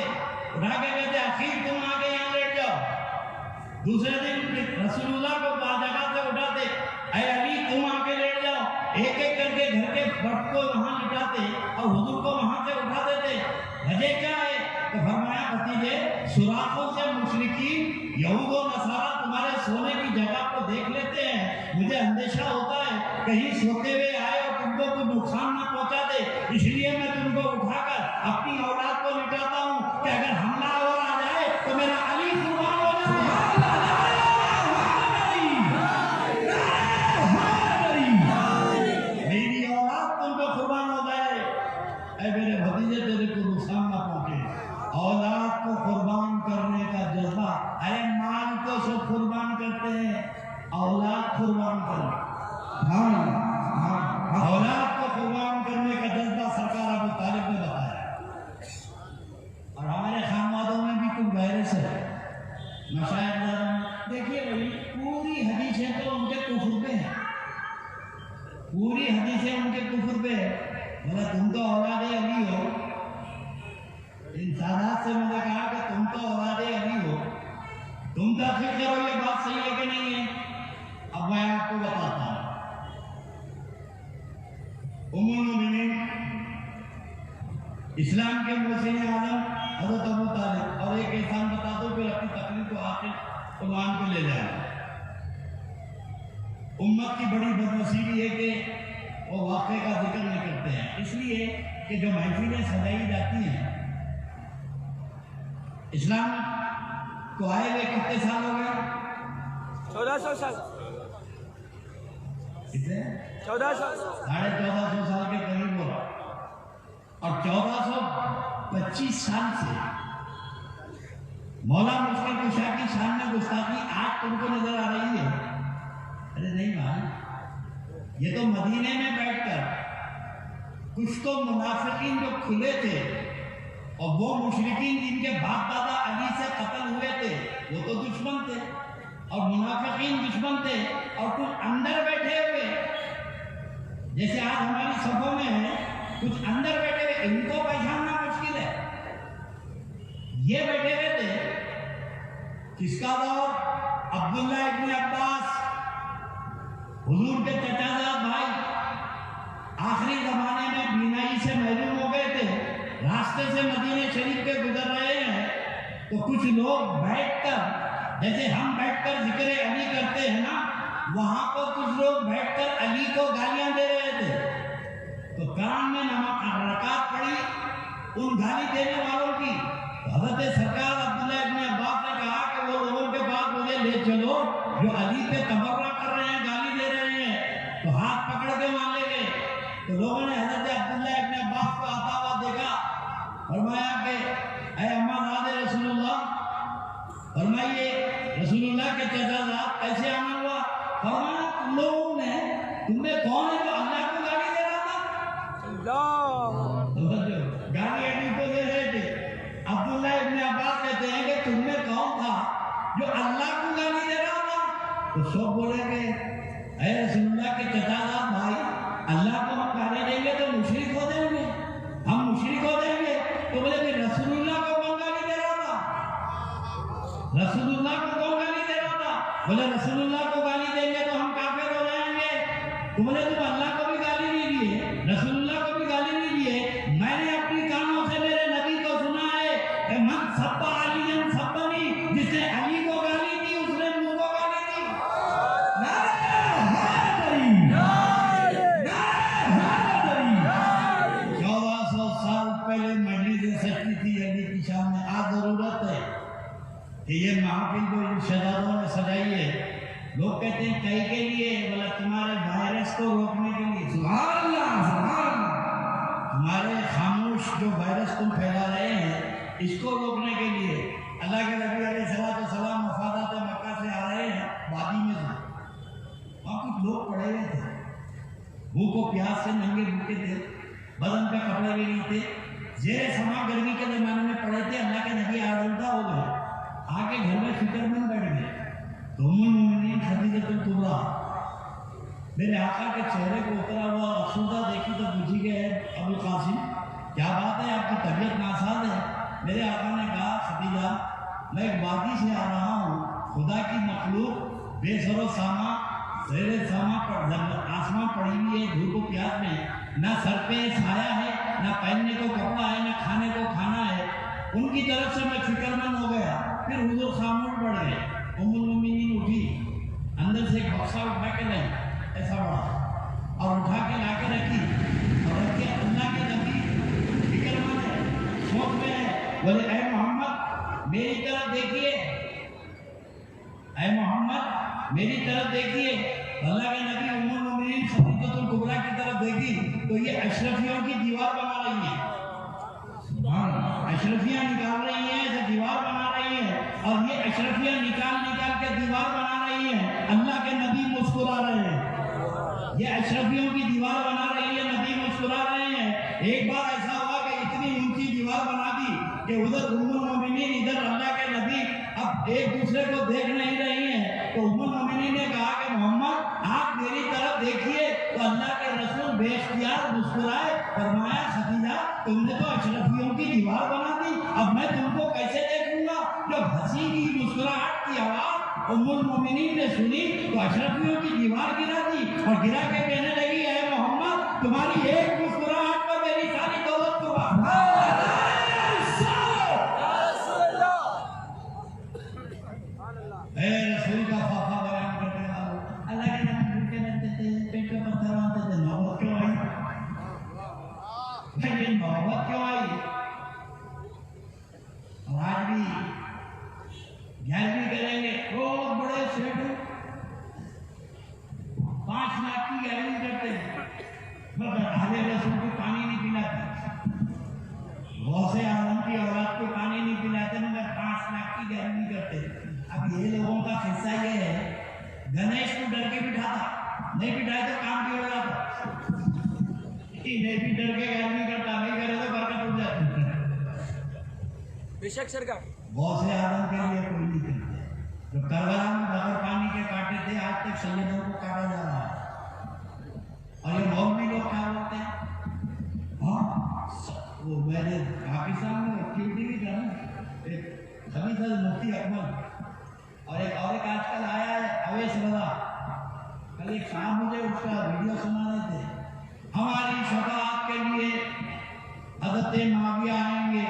कहते आखिर तुम आके यहाँ लेट जाओ। दूसरे दिन रसूलुल्लाह को जगह से उठाते, अरे अली तुम आके लेट जाओ। एक एक करके घर के फर्श को वहां लिटाते और हुजूर को वहां से उठा देते। वजह क्या है? तो फरमाया भतीजे, सुराखों से मुशरिकीन यहूद और नसारा तुम्हारे सोने की जगह को देख लेते हैं। मुझे अंदेशा होता है कहीं सोते हुए आए और तुमको कुछ नुकसान ना पहुंचा दे, इसलिए मैं तुमको उठाकर अपनी औलाद को लिटाता हूं कि अगर हमला और आ जाए तो मेरा अली कुर्बान हो जाए। मेरी औलाद तुमको कुर्बान हो जाए। ऐ मेरे भतीजे तेरे को नुकसान ना पहुंचे। औलाद को कुर्बान करने का जज्बा, अरे माल को सब कुर्बान करते हैं, औलाद कुर्बान करना, औलाद को कुर्बान करने का जज्बा सरकार अबू तालिब ने बताया। और हमारे खानवादों में भी कुछ वायरस है। मशाइख देखिए भाई, पूरी हदीसें तो उनके कुफ्र पे हैं, पूरी हदीसें उनके कुफ्र पे है। बोला तुम तो औलादे अली हो। इन सादात से मैंने कहा कि तुम तो औलादे अली हो, तुम तहकीक करो ये बात सही है कि नहीं है। अब मैं आपको बताता हूं। उम्मुल मोमिनीन इस्लाम के मुहसिन आलम हज़रत अबू तालिब, और एक एहसान बता दो फिर अपनी तकलीफ को आखिर उन्वान पे ले जाए। उम्मत की बड़ी बदनसीबी है कि वो वाक़े का जिक्र नहीं करते हैं, इसलिए कि जो महफिलें सजाई जाती हैं, इस्लाम को आए हुए कितने साल हो गए? 1400 साल। कितने? 1400। 1450 साल के करीब हो रहा। और 1425 साल से मौला मुश्किल कुशा की शान में गुस्ताखी आज तुमको नजर आ रही है? अरे नहीं भाई, ये तो मदीने में बैठकर कुछ तो मुनाफिकीन जो खुले थे और वो मुशरिकीन जिनके बाप दादा अली से कत्ल हुए थे वो तो दुश्मन थे और मुनाफिकीन दुश्मन थे, और कुछ अंदर बैठे हुए जैसे आज हमारी सभा में है, कुछ अंदर बैठे हुए, इनको पहचानना मुश्किल है। ये बैठे हुए थे, किसका दौर? अब्दुल्ला इब्न अब्बास, हुजूर के चचाजाद भाई, आखिरी जमाने में बीमारी से महरूम हो गए थे, रास्ते से मदीने शरीफ के गुजर रहे हैं, तो कुछ लोग बैठकर, जैसे हम बैठकर जिक्र अली करते हैं ना, वहां पर कुछ लोग बैठकर अली को गालियां दे रहे थे। तो कान में रकात पड़ी उन गाली देने वालों की। हज़रत सरकार अब्दुल्ला इब्न अब्बास ने कहा कि वो लोगों के पास मुझे ले चलो जो अली पे तबर्रा कर रहे हैं, गाली दे रहे हैं। तो हाथ पकड़ के वहां ले गए। तो लोगों ने हज़रत अब्दुल्ला इब्न अब्बास को आता हुआ देखा, फरमाया कि ऐ अम्माज़ाद रसूलुल्लाह, फरमाइए रसूलुल्लाह के चचाजाद कैसे आना हुआ? फरमाया तुम लोगों ने, तुमने कौन है जो अल्लाह को गाली दे रहा था? गाली अली को दे रहे थे। अब्दुल्ला इब्न अब्बास कहते हैं कि तुमने कौन था जो अल्लाह को गाली दे रहा था? तो सब बोले कि ऐ रसूलुल्लाह के चचाजाद भाई, अल्लाह को हम गाली देंगे तो मुशरिक हो जाएंगे, हम मुशरिक हो जाएंगे। तो बोले कि रसूलुल्लाह को कौन गाली दे रहा था? रसूलुल्लाह को कौन गाली दे रहा था? बोले रसूलुल्लाह को गाली देंगे तो हम काफिर हो जाएंगे। तो बोले तुम अल्लाह को भी गाली नहीं दिए, रसूलुल्लाह को भी गाली नहीं दिए। मैंने अपनी कानों से मेरे नबी को सुना है कि मन सब्बा अलीयन सब्बनी, जिसने अली को गाली दी उसने मुझको गाली दी। नारे हैदरी, नारे हैदरी। 1400 साल पहले मजलिस सजती थी अली की शान में। आज जरूरत है कि ये महफिल जो इन शहजादों ने सजाई है, लोग कहते हैं कई के लिए, बोला तुम्हारे वायरस को रोकने के लिए। सुभान अल्लाह, सुभान अल्लाह। तुम्हारे खामोश जो वायरस तुम फैला रहे हैं इसको रोकने के लिए अल्लाह के नबी अलैहिस्सलाम मफादात मक्का से आ रहे हैं वादी में से, वहाँ कुछ लोग पड़े हुए थे, भूख को प्यास से नंगे भूखे थे, बदन पे कपड़े भी नहीं थे, जेरे समा गर्मी के जमाने में पड़े थे। अल्लाह के नबी आलूदा हो गए, आके घर में फिक्रमंद बैठ गए। तो उम्मुल मोमिनीन खदीजतुल कुबरा मेरे आका के चेहरे को उतरा हुआ अफसोदा देखी तो पूछी गए, अबुल कासिम क्या बात है, आपकी तबीयत नासाज है? मेरे आका ने कहा, खदीजा मैं एक वादी से आ रहा हूँ, खुदा की मखलूक बेसरो सामा ज़ेरे सामा पर आसमां पड़ी हुई है, धूप प्यास में, ना सर पे साया है, ना पहनने को कपड़ा है, ना खाने को खाना है। उनकी तरफ से मैं फिक्रमंद हो गया। फिर हुजूर खामोश पड़ गए। उम्मुल मोमिनीन उठी, अंदर से एक बक्सा उठा के लाई, ऐसा बड़ा, और उठा के ला के रखी, और रख के अल्लाह के नबी फिक्रमंद है, सोच में है, बोले ऐ मोहम्मद मेरी तरफ देखिए, ऐ मोहम्मद मेरी तरफ देखिए। अल्लाह के नबी उम्मुल मोमिनीन खदीजतुल कुबरा की तरफ देखी तो ये अशरफियों की दीवार बना रही है, अशरफियाँ निकाल रही हैं, ऐसे दीवार बना रही है, और ये अशरफियाँ निकाल के दीवार बना रही है। अल्लाह के नबी मुस्कुरा रहे हैं, ये अशरफियों की दीवार बना रही है, नबी मुस्कुरा रहे हैं। एक बार ऐसा हुआ कि इतनी ऊंची दीवार बना दी कि उधर उम्मुल मोमिनीन, इधर अल्लाह के नबी अब एक दूसरे को देख नहीं रही हैं। तो उम्मुल मोमिनीन ने कहा कि मोहम्मद आप मेरी तरफ देखिए। तो अल्लाह के रसूल बेख्तियार मुस्कुराए, फरमाया खदीजा तुमने तो अशरफियों की दीवार बना दी, अब मैं तुमको कैसे देखूंगा? जब हंसी की मुस्कुराहट की आवाज उम्मुल मोमिनीन ने सुनी तो अशरफियों की दीवार गिरा दी, और गिरा के कहने लगी, है मोहम्मद तुम्हारी एक मुस्कुराहट पर मेरी सारी दौलत को रसूल का फाफा बयान करने वालों, अल्लाह के नाम भूखे रहते थे, पेट पे पत्थर मारते थे, नौबत क्यों आई? भाई ये नौबत क्यों आई? और आज भी 11वीं करेंगे, बहुत बड़े सेठ 5 लाख की 11वीं करते हैं, मगर आले रसूल को पानी नहीं पिलाते, गौसे आजम की औलाद को पानी नहीं पिलाते, मगर 5 लाख की 11वीं करते। अब ये लोगों का किस्सा ये है, गणेश को डर के बिठाता, नहीं बिठाए तो काम क्यों लगाता, नहीं भी डर के 11वीं करता, नहीं करे तो बरकत उठ जाती। बेशक सरकार गौसे आजम के लिए कोई नहीं करते। जो करबला में बगैर पानी के काटे थे, आज तक सैयदों को काटा जा रहा है। और ये मौलवी लोग क्या बोलते हैं, हाँ वो मैंने पाकिस्तान में एक्टिविटी भी करा, एक खबीसा मुफ्ती अकमल और एक आजकल आया है अवेश रजा, कल एक शाम मुझे उसका वीडियो सुना रहे थे, हमारी शफाअत के लिए हज़रत माविया आएंगे।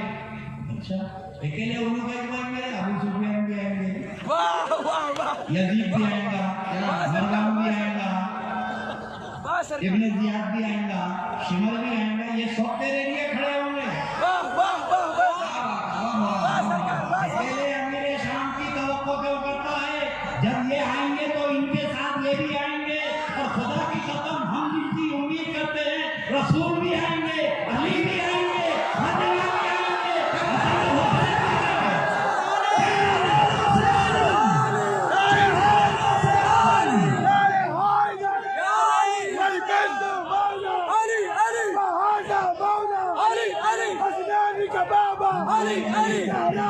अच्छा अकेले उन्होंने आएंगे, अबू सुफियान भी आएंगे, यजीद भी आएगा, मरवान भी आएगा, इब्ने जियाद भी आएगा, शिमर भी आएगा, ये सब तेरे लिए खड़े होंगे। अकेले अमीर शाम की तवक्को क्यों करता है? जब ये आएंगे तो इनके साथ ये भी आएंगे, और खुदा की कसम हम जिसकी उम्मीद करते हैं, रसूल भी आएंगे, अली भी आएंगे, फातिमा भी आएंगे, किनारा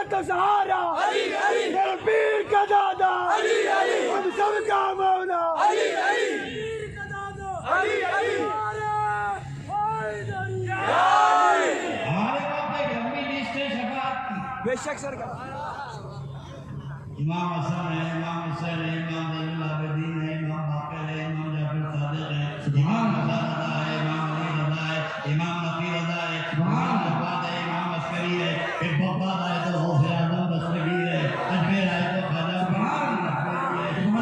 का सहारा, मेरे पीर का दादा, हम सब का मौला, हमारे पास एक लंबी लिस्ट है शफाअत की। बेशक सरकार इमाम हसन है, इमाम हुसैन है, इमाम ज़ैनुल आबिदीन है, इमाम बाक़िर है, इमाम जाफर सादिक है, इमाम रज़ा है, इमाम अली रज़ा है, इमाम नकी रज़ा है, इमाम जवाद है, इमाम अस्करी है, फिर बब्बाद आए तो गौसे आज़म दस्तगीर है, अजमेर आए तो ख्वाजा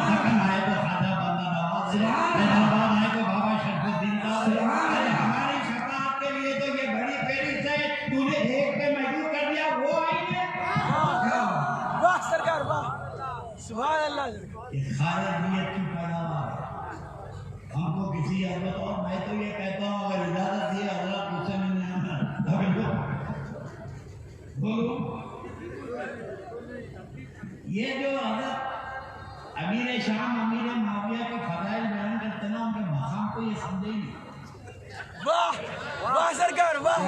सक्कन आए तो ख्वाजा बंदा नवाज है, हैदराबाद आए तो बाबा शरफुद्दीन ताज है। अरे हमारी शफाअत के लिए तो ये बड़ी फेरिस्त है, तूने एक पे महदूद कर दिया, वो आएंगे। वाह सरकार वाह, सुभान अल्लाह। ये खारिजियत की पैदावार है। हमको किसी हजरत, और मैं तो ये कहता हूँ अगर इजाजत दी हजरत मुझसे नहीं आना। बोलो ये जो हजरत अमीर शाम अमीर माविया के फजाइल बयान करते ना, उनके मकाम को ये समझे ही नहीं। वाह वाह सरकार वाह।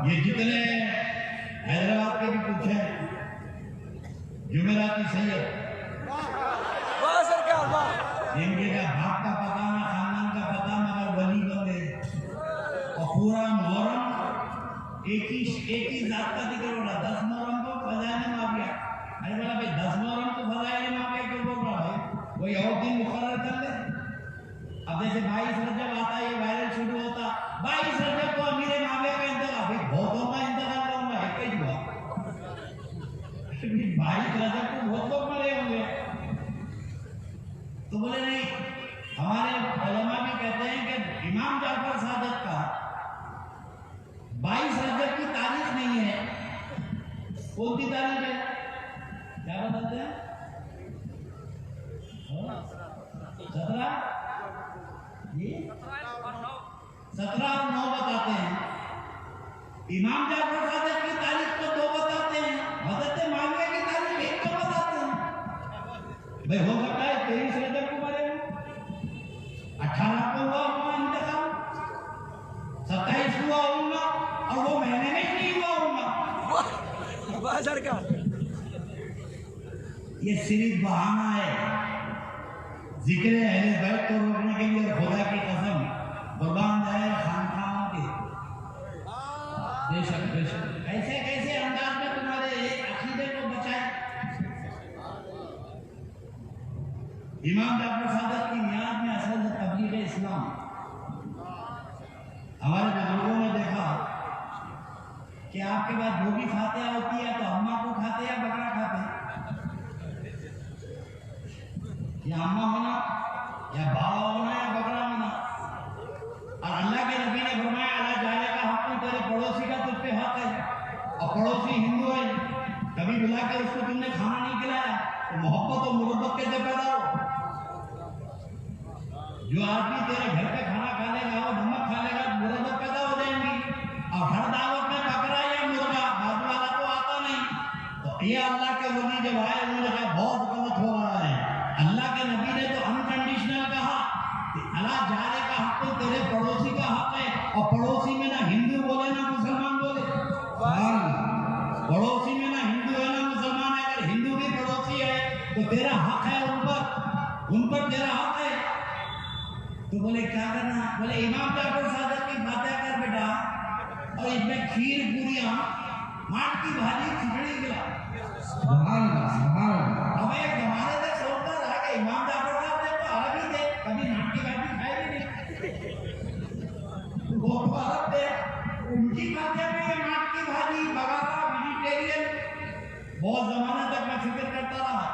ये जितने हैदराबाद के भी कुछ है, जुमेराती सैयद, वाह सरकार वाह। इनके का बाप का पता ना खानदान का पता, मगर वली बंदे और पूरा मुहर्रम एक ही जात का जिक्र हो रहा। 10 मुहर्रम को फजाइल माविया, अरे बोला भाई 10 मुहर्रम को फजाइल माविया क्यों बोल रहा भाई, कोई और दिन मुकर्रर कर ले। अब जैसे 22 रजब आता है, ये वायरल शुरू होता, 22 रजब को अमीर माविया का इंतजार, भाई बहुतों का इंतजार करूंगा, एक ही हुआ 22 रजब को बहुत लोग मरे होंगे। तो बोले नहीं, हमारे उलमा भी कहते हैं कि इमाम जाफर सादिक का 22 रजब की तारीख नहीं है। कौन सी तारीख है, क्या बताते हैं? 17 और 9 बताते हैं। इमाम जाफर सादिक की तारीख तो 2 बताते हैं, हजरत माविया की तारीख 1 तो बताते हैं। भाई हो सकता है 23 रजब को मरे हो, 18 को हुआ इंतकाल, 27 हुआ होगा, और वो महीने में ही नहीं हुआ होगा। वाह सरकार। ये सिर्फ बहाना है जिक्र अहले बैत को रोकने के लिए। खुदा की कसम कुर्बान जाए खानखानों के, बेशक बेशक कैसे कैसे अंदाज में तुम्हारे अकीदे को बचाए। इमाम जाफर सादिक की मियाद में असल तबलीग इस्लाम। हमारे बुजुर्गों ने देखा कि आपके पास जो भी फातिहा होती है तो अम्मा को खाते या बकरा खाते, या अम्मा होना या बाबा होना या बकरा होना। और अल्लाह के नबी ने फरमाया अल्लाह जाने का हक तो तेरे पड़ोसी का तुझ पे हक है, और पड़ोसी हिंदू है, कभी बुलाकर उसको तुमने खाना नहीं खिलाया तो मोहब्बत और मुहब्बत कैसे पैदा हो। जो आदमी तेरे घर पे खाना खा लेगा, वो नमक खा लेगा, मुहब्बत पैदा हो जाएंगी। और हर दावत में बकरा या मुर्गा बाजू वाला को आता नहीं, तो ये अल्लाह के वली जब आए उन्होंने कहा बहुत गलत हो रहा है। अल्लाह के नबी ने तो अनकंडीशनल कहा कि अल्लाह जाने का हक तो तेरे पड़ोसी का हक है, और पड़ोसी में ना हिंदू बोले ना मुसलमान बोले। पड़ोसी में ना हिंदू है ना मुसलमान है। अगर हिंदू भी पड़ोसी है तो तेरा हक है उन पर तेरा हक है। तो बोले क्या करना, बोले इमाम जाफर सादिक की फातिहा कर बेटा, और इसमें खीर पूरियां माट की भाजी खिचड़ी खिला। अब एक जमाने तक सोचता रहा कि इमाम जाफर साहब ने तो अरब ही थे, कभी माट की भाजी खाई भी नहीं, वो तो अरब थे। उनकी फातिहा में ये माट की भाजी बगारा वेजिटेरियन, बहुत जमाने तक मैं फिक्र करता रहा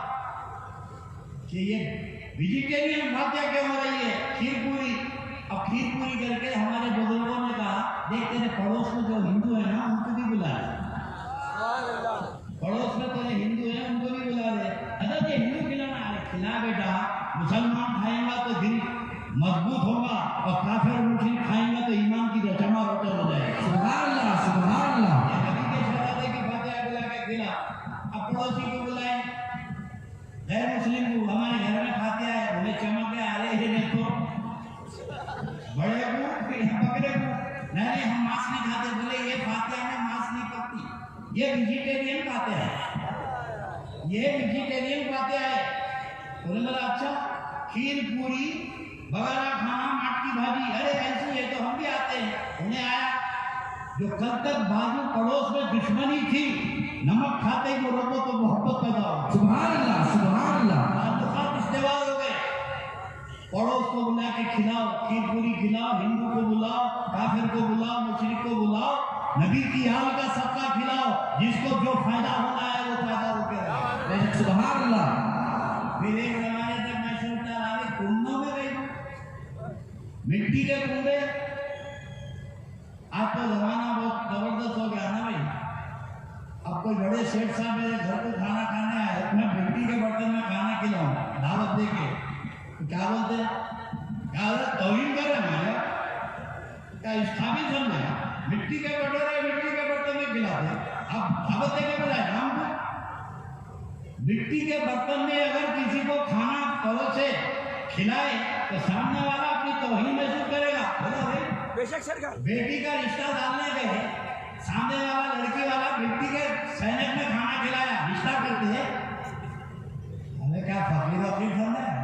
कि ये वेजिटेरियन फातिहा क्यों हो रही है, खीर पूरी। अब खीर पूरी करके हमारे बुजुर्गों ने कहा देख तेरे पड़ोस में जो हिंदू है ना उनको भी बुला ले, पड़ोस में तेरे हिंदू है उनको भी बुला ले। अगर ये हिंदू खिलाना, अरे खिला बेटा, मुसलमान खाएंगा तो दिल मजबूत होगा, और काफिर मुश्रिक खाएंगा तो ईमान की रचमा रोटर हो जाएगी। सुभान अल्लाह सुभान अल्लाह। ये नबी के शहजादे की फातिहा बुला के खिला। अब पड़ोसी को बुलाए, गैर मुस्लिम को, हमारे घर में फातिहा है, उन्हें चमक गया, अरे ये देखो बड़े को बकरे को, नहीं हम मांस नहीं खाते। बोले ये फातिहा में मांस नहीं पकती, ये वेजिटेरियन फातिहा है, ये वेजिटेरियन फातिहा है। उन्होंने बोला अच्छा, खीर पूरी बगारा खाना माट की भाजी, अरे ऐसी है तो हम भी आते हैं। उन्हें आया जो कल तक बाजू पड़ोस में दुश्मनी थी, नमक खाते ही वो रबो तो मोहब्बत पैदा हो। सुभान अल्लाह सुभान अल्लाह। इस्तेमाल हो गए, पड़ोस को बुला के खिलाओ, खीर पूरी खिलाओ, हिंदू को बुलाओ, काफिर को बुलाओ, मुशरिक को बुलाओ, नबी की हाल का सबका खिलाओ, जिसको जो फायदा होना है वो फायदा होकर रहे। सुभान अल्लाह। फिर एक जमाने तक मैं सोचता रहा कुंडों में गई, मिट्टी के कुंडे। आज तो जमाना बहुत जबरदस्त हो गया ना भाई। अब कोई बड़े शेठ साहब मेरे घर को खाना खाने आए, मैं मिट्टी के बर्तन में खाना खिलाऊं, दावत दे के, तो क्या बोलते हैं क्या तौहीन कर रहे हैं क्या स्थापित समझे मिट्टी के बर्तन में खिलाते अब दावत देके बुलाए नाम को मिट्टी के बर्तन में अगर किसी को खाना परोसे खिलाए तो सामने वाला अपनी तौहीन महसूस करेगा। बोला भाई बेशक सरकार। बेटी का रिश्ता डालने गए सामने वाला लड़की वाला मिट्टी के सैनिक में खाना खिलाया रिश्ता करती है हमें क्या फकीर वकील समझा है।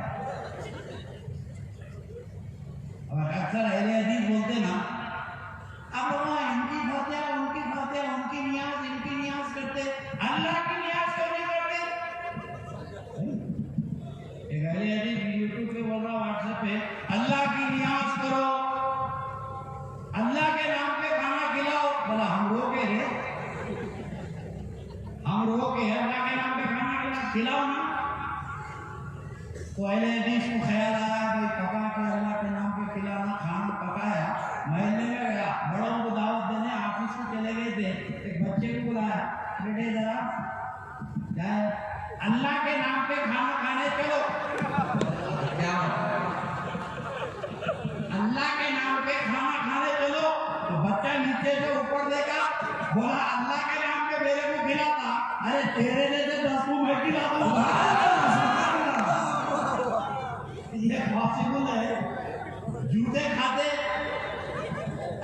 अब अक्सर अहले हदीस बोलते ना अब इनकी फतेह उनकी नियाज करते अल्लाह की नियाज क्यों नहीं करते। एक अहले हदीस यूट्यूब पे बोल रहा व्हाट्सएप पे अल्लाह की नियाज करो अल्लाह के नाम पे खाना खिलाओ। बोला हम रोके अल्लाह के नाम पे खाना खिलाओ ना। तो अहले हदीस को ख्याल आया भाई पका के अल्लाह के नाम पे खिलाना खाना पकाया महल्ले में गया बड़ों को दावत देने ऑफिस में चले गए थे एक बच्चे को बुलाया बेटे जरा क्या अल्लाह के नाम पे खाना खाने चलो। क्या अल्लाह के नाम पे खाना खाने चलो तो बच्चा नीचे से ऊपर देखा बोला अल्लाह के नाम पे मेरे को खिलाता अरे तेरे जैसे 10 को मैं खिलाता ये पॉसिबल है। जूते खाते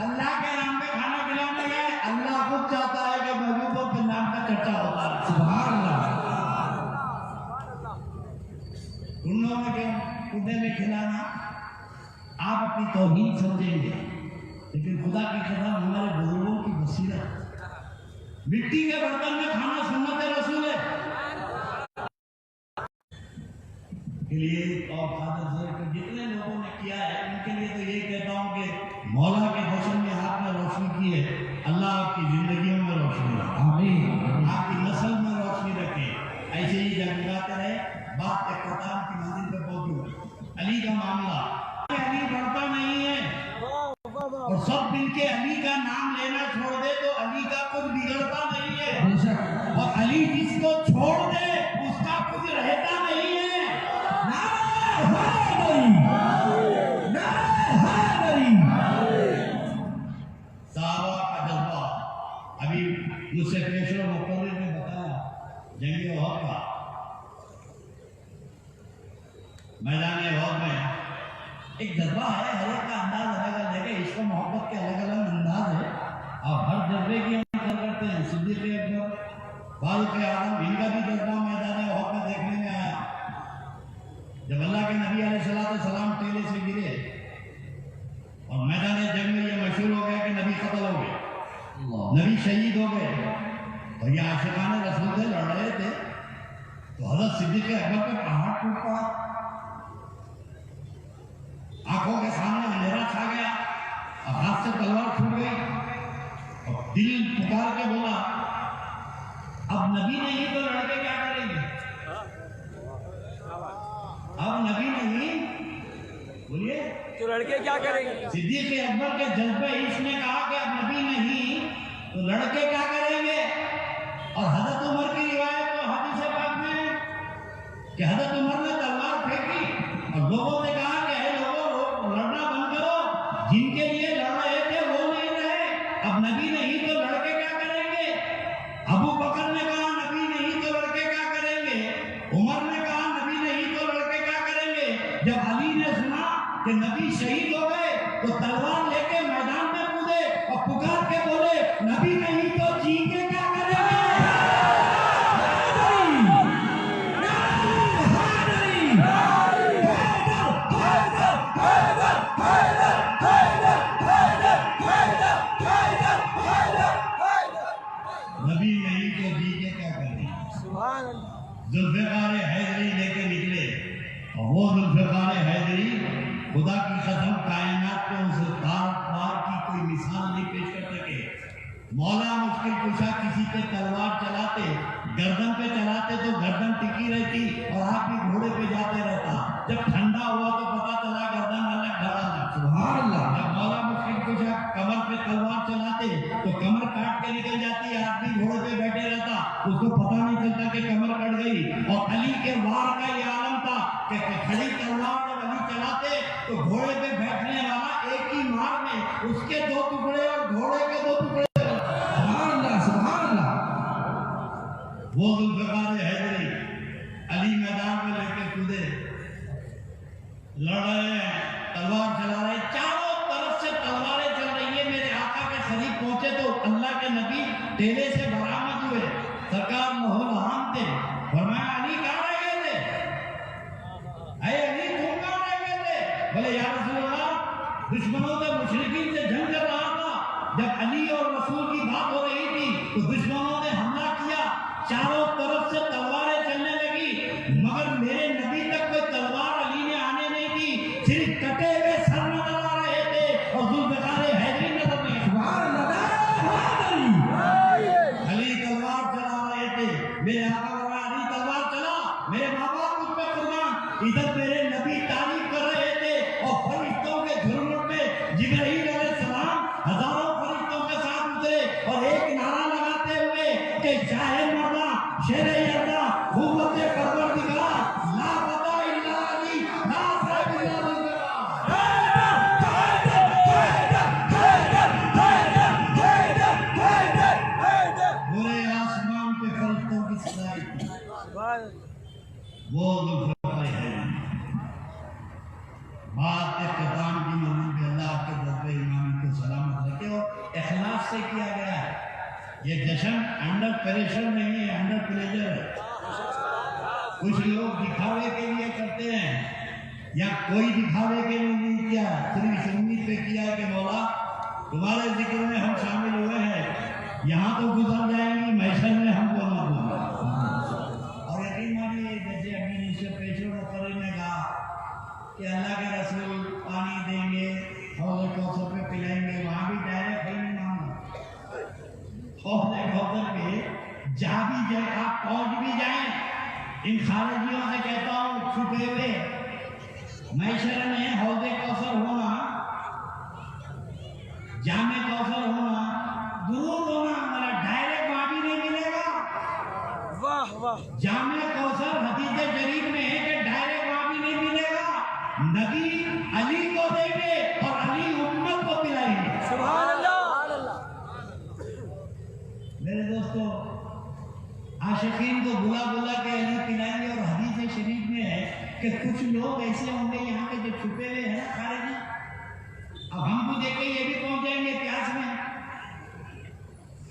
अल्लाह के नाम पे खाना खिलाने गए अल्लाह खुद चाहता है कि महबूबों के नाम का चर्चा होता है। सुभान अल्लाह। कुंडों में क्या कुंडे में खिलाना आप अपनी तौहीन समझेंगे लेकिन खुदा की कसम हमारे बुजुर्गों की बसीरत मिट्टी के बर्तन में खाना सुन्नत रसूल है के लिए और जितने लोगों ने किया है उनके लिए तो ये कहता हूँ कि मौला के हुस्न में आपने रोशनी की है अल्लाह आपकी जिंदगियों में रोशनी रखे आमीन आपकी नस्ल में रोशनी रखे ऐसे ही जगमगाते रहे। बात के कताम की मंजिल पे पहुंचो। अली का मामला अली बढ़ता नहीं है और सब मिल के अली का नाम लेना छोड़ दे तो अली का कुछ बिगड़ता नहीं है और अली जिसको छोड़ दे उसका कुछ रहता नहीं है। साहबा का जज्बा अभी मुझसे पेशवा मुकर्रिर ने बताया जंगे ओहद का मैदान ओहद में एक जज्बा है हर एक का अंदाज अलग अलग है इसको मोहब्बत के अलग अलग अंदाज है और हर जज्बे की हम कदर करते हैं। सिद्दीक़ अकबर फारूक आज़म इनका भी जज्बा मैदान ओहद में देखने में आया जब अल्लाह के नबी अलैहिस्सलाम टेले से गिरे और मैदान जंग में ये मशहूर हो गया कि नबी कत्ल हो गए नबी शहीद हो गए और ये आशिकाने रसूल से लड़ रहे थे तो हज़रत सिद्दीक़ अकबर पे पहाड़ टूट पड़ा आंखों के सामने अंधेरा छा गया और हाथ से तलवार छूट गई और दिल पुकार के बोला अब नबी नहीं तो लड़के क्या करेंगे। अब नबी नहीं बोलिए तो लड़के क्या करेंगे। सिद्दीक़ अकबर के जज्बे इसने कहा कि अब नबी नहीं तो लड़के क्या करेंगे। और हज़रत उमर की रिवायत तो हदीस पाक में है कि हज़रत उमर ने तलवार फेंकी और लोगों ने कहा कि हे लोगों लड़ना बंद करो जिनके लिए लड़ रहे थे वो नहीं रहे अब नबी नहीं तो लड़के क्या करेंगे। अबू बकर ने कहा नबी नहीं तो लड़के क्या करेंगे। उमर ने कहा नबी नहीं तो लड़के क्या करेंगे। जब अली ने सुना कि नबी शहीद हो गए तो तलवार लेके मैदान में कूदे और पुकार के बोले नबी नहीं तो जी के क्या करेंगे। नबी नहीं तो जी के क्या करेंगे। जुल्फ़िकार हैदरी लेके निकले और वो जुल्फ़िकार हैदरी खुदा की कसम कायनात को उस पार की कोई मिसाल नहीं पेश कर सके। मौला मुश्किल कुशा किसी पे तलवार चलाते गर्दन पे चलाते तो गर्दन टिकी रहती और आप भी घोड़े पे जाते रहता। जब ठंडा हुआ तो पता चला गर्दन अलग धड़ा अलग। सुभान अल्लाह। जब मौला मुश्किल कुशा कमर पे तलवार चलाते तो कमर काट के निकल जाती आदमी घोड़े पे बैठे रहता उसको पता नहीं चलता कि कमर कट गई। और अली के वार का ये आलम था कि खड़ी तलवार जब अली चलाते तो घोड़े पे बैठने वाला एक ही मार में उसके 2 टुकड़े और घोड़े के 2 टुकड़े। सुभान अल्लाह, सुभान अल्लाह। वो जुल्फ़िकार हैदरी अली मैदान में लेके कूदे, लड़ रहे हैं, तलवार चला रहे, चारों तरफ से तलवारें चल रही है। मेरे आका के करीब पहुंचे तो अल्लाह के नबी टेले से बरामद हुए। सरकार लहूलुहान थे। फरमाया अली कहाँ रह गए थे? अरे अली तुम कहाँ रह गए थे? बोले या रसूल अल्लाह, दुश्मनों से मुशरिकीन से जंग कर रहा था। जब अली और रसूल की बात हो रही थी तो दुश्मनों ने हमला किया, चारों तरफ से तलवारें चलने लगी, मगर मेरे नबी तक कोई तलवार अली ने आने नहीं दी। सिर्फ कटे हुए सर नजर आ रहे थे और जुल्फ़िकार हैदरी नजर नहीं। सुभान अल्लाह। अली तलवार चला रहे थे। मेरे आका बोला अली तलवार चला, मेरे माँ बाप मुझ पे कुर्बान। इधर मेरे नबी तारीफ कर रहे थे और फरिश्तों के झुरमुट में जिब्राइल अलैहिस्सलाम हजारों फरिश्तों के साथ उतरे और एक नारा लगाते हुए कि चाहे मरना शेरे यर्दा हुम्मते परवरदिगार ला पता इल्ला अली ला साहिब इल्ला पूरे आसमान पे फरिश्तों की सदाई थी। वो जुल्फ़िकार हैदरी। बात इख्तिताम की मंजिल पे अल्लाह के दरबार इमामी को सलामत रखे और इखलास से किया गया है। ये जश्न अंडर प्रेशर नहीं है, अंडर प्लेजर है। कुछ लोग दिखावे के लिए करते हैं या कोई दिखावे के लिए नहीं किया, सिर्फ इस उम्मीद पे किया कि मौला तुम्हारे जिक्र में हम शामिल हुए हैं, यहाँ तो गुजर जाएंगी, महशर में हमको ना भूलना। और यकीन मानिए जैसे अभी नीचे पेशों ने कहा कि अल्लाह के रसूल पानी देंगे हौज़ कौसर पे पिलाएंगे, वहाँ भी डायरेक्ट है नहीं मांगना। हौज़ कौसर पे जा भी जाए, आप पहुँच भी जाएं, इन खारिजियों से कहता हूँ छुपे हुए मैशर में हौज़ कौसर होना, जामे कौसर होना दूर होना, हमारा डायरेक्ट वहाँ भी नहीं मिलेगा। वाह वाह। जामे कौसर हदीस शरीफ में है कि डायरेक्ट वहाँ भी नहीं मिलेगा। नबी अली को देंगे और अली उम्मत को पिलाएंगे। सुभान अल्लाह। मेरे दोस्तों, आशिकीन को बुला बुला के अली पिलाएंगे और हदीस शरीफ में है कि कुछ लोग ऐसे होंगे यहाँ के जो छुपे हुए हैं खारिजी, अब हमको देख के ये भी पहुंच जाएंगे प्यास में।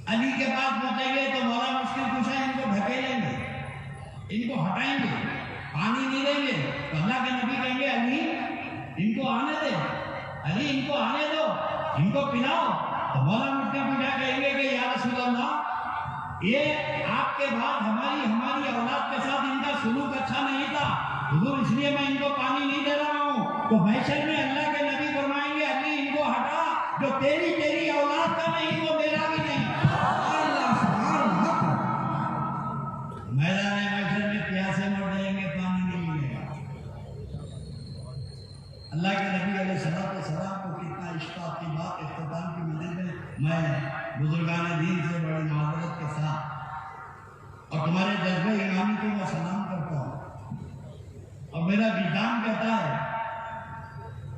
अली के पास पहुंचेंगे तो मौला मुश्किल कुशा इनको ढकेलेंगे, इनको हटाएंगे, पानी नहीं देंगे तो अल्लाह के नबी कहेंगे अली इनको आने दे, अली इनको आने दो, इनको पिलाओ। तो मौला मुश्किल कुशा कहेंगे कि या रसूल अल्लाह, ये आपके बाद हमारी औलाद के साथ इनका सुलूक अच्छा नहीं था हुजूर, इसलिए मैं इनको पानी नहीं दे रहा हूँ। तो महशर में अल्लाह के नबी फरमाएंगे अली इनको हटा, जो तेरी औलाद का नहीं वो मेरा भी नहीं। मैदान महशर में प्यासे मर जाएंगे, पानी नहीं मिलेगा। अल्लाह के नबी अलैहिस्सलाम को कितना इश्क़ की बात इख्तिताम की मंजिल में मैं बुजुर्गान दीन से बड़ी माजरत के साथ और तुम्हारे जज्बे इमामी को मैं सलाम करता हूँ और मेरा विधान कहता है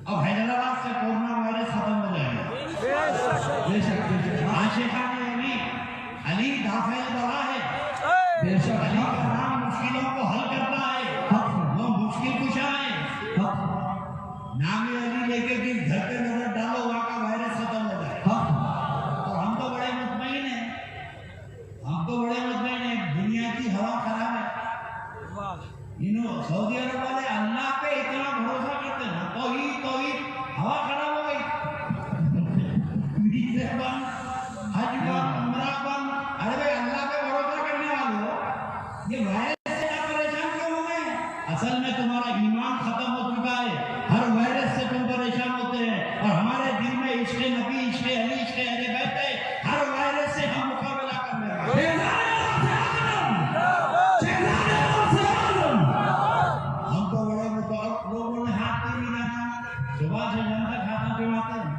अब हैदराबाद से कोरोना वायरस खत्म हो जाएगा। आशिक़ान अली दाफ़िल बला है, बेशक अली का नाम मुश्किलों को हल करता है, वो मुश्किल कुशा है। नाम अली लेके जिस घर पे नजर डालो वहाँ का वायरस खत्म हो जाए। और हम तो बड़े मुतमईन हैं, दुनिया की हवा खराब है। इन्हों सऊदी अरब वाले अल्लाह पे इतना भरोसा करते हैं, तौहीद हवा खराब हो गई, वीज़े बंद, हज बंद, उम्रा बंद। अरे भाई अल्लाह पे भरोसा करने वालों, ये वायरस से क्या परेशान क्यों हो गए? असल में तुम्हारा ईमान खत्म हो चुका है, हर वायरस से तुम परेशान होते हैं और हमारे दिल में इश्क़ नबी, इश्क़ अली, इश्क़ अहले बैत है, हर वायरस से हम मुकाबला कर रहे हैं। लोगों ने हाथ नहीं मिलाना, सुबह से शाम तक खाना पिलाते हैं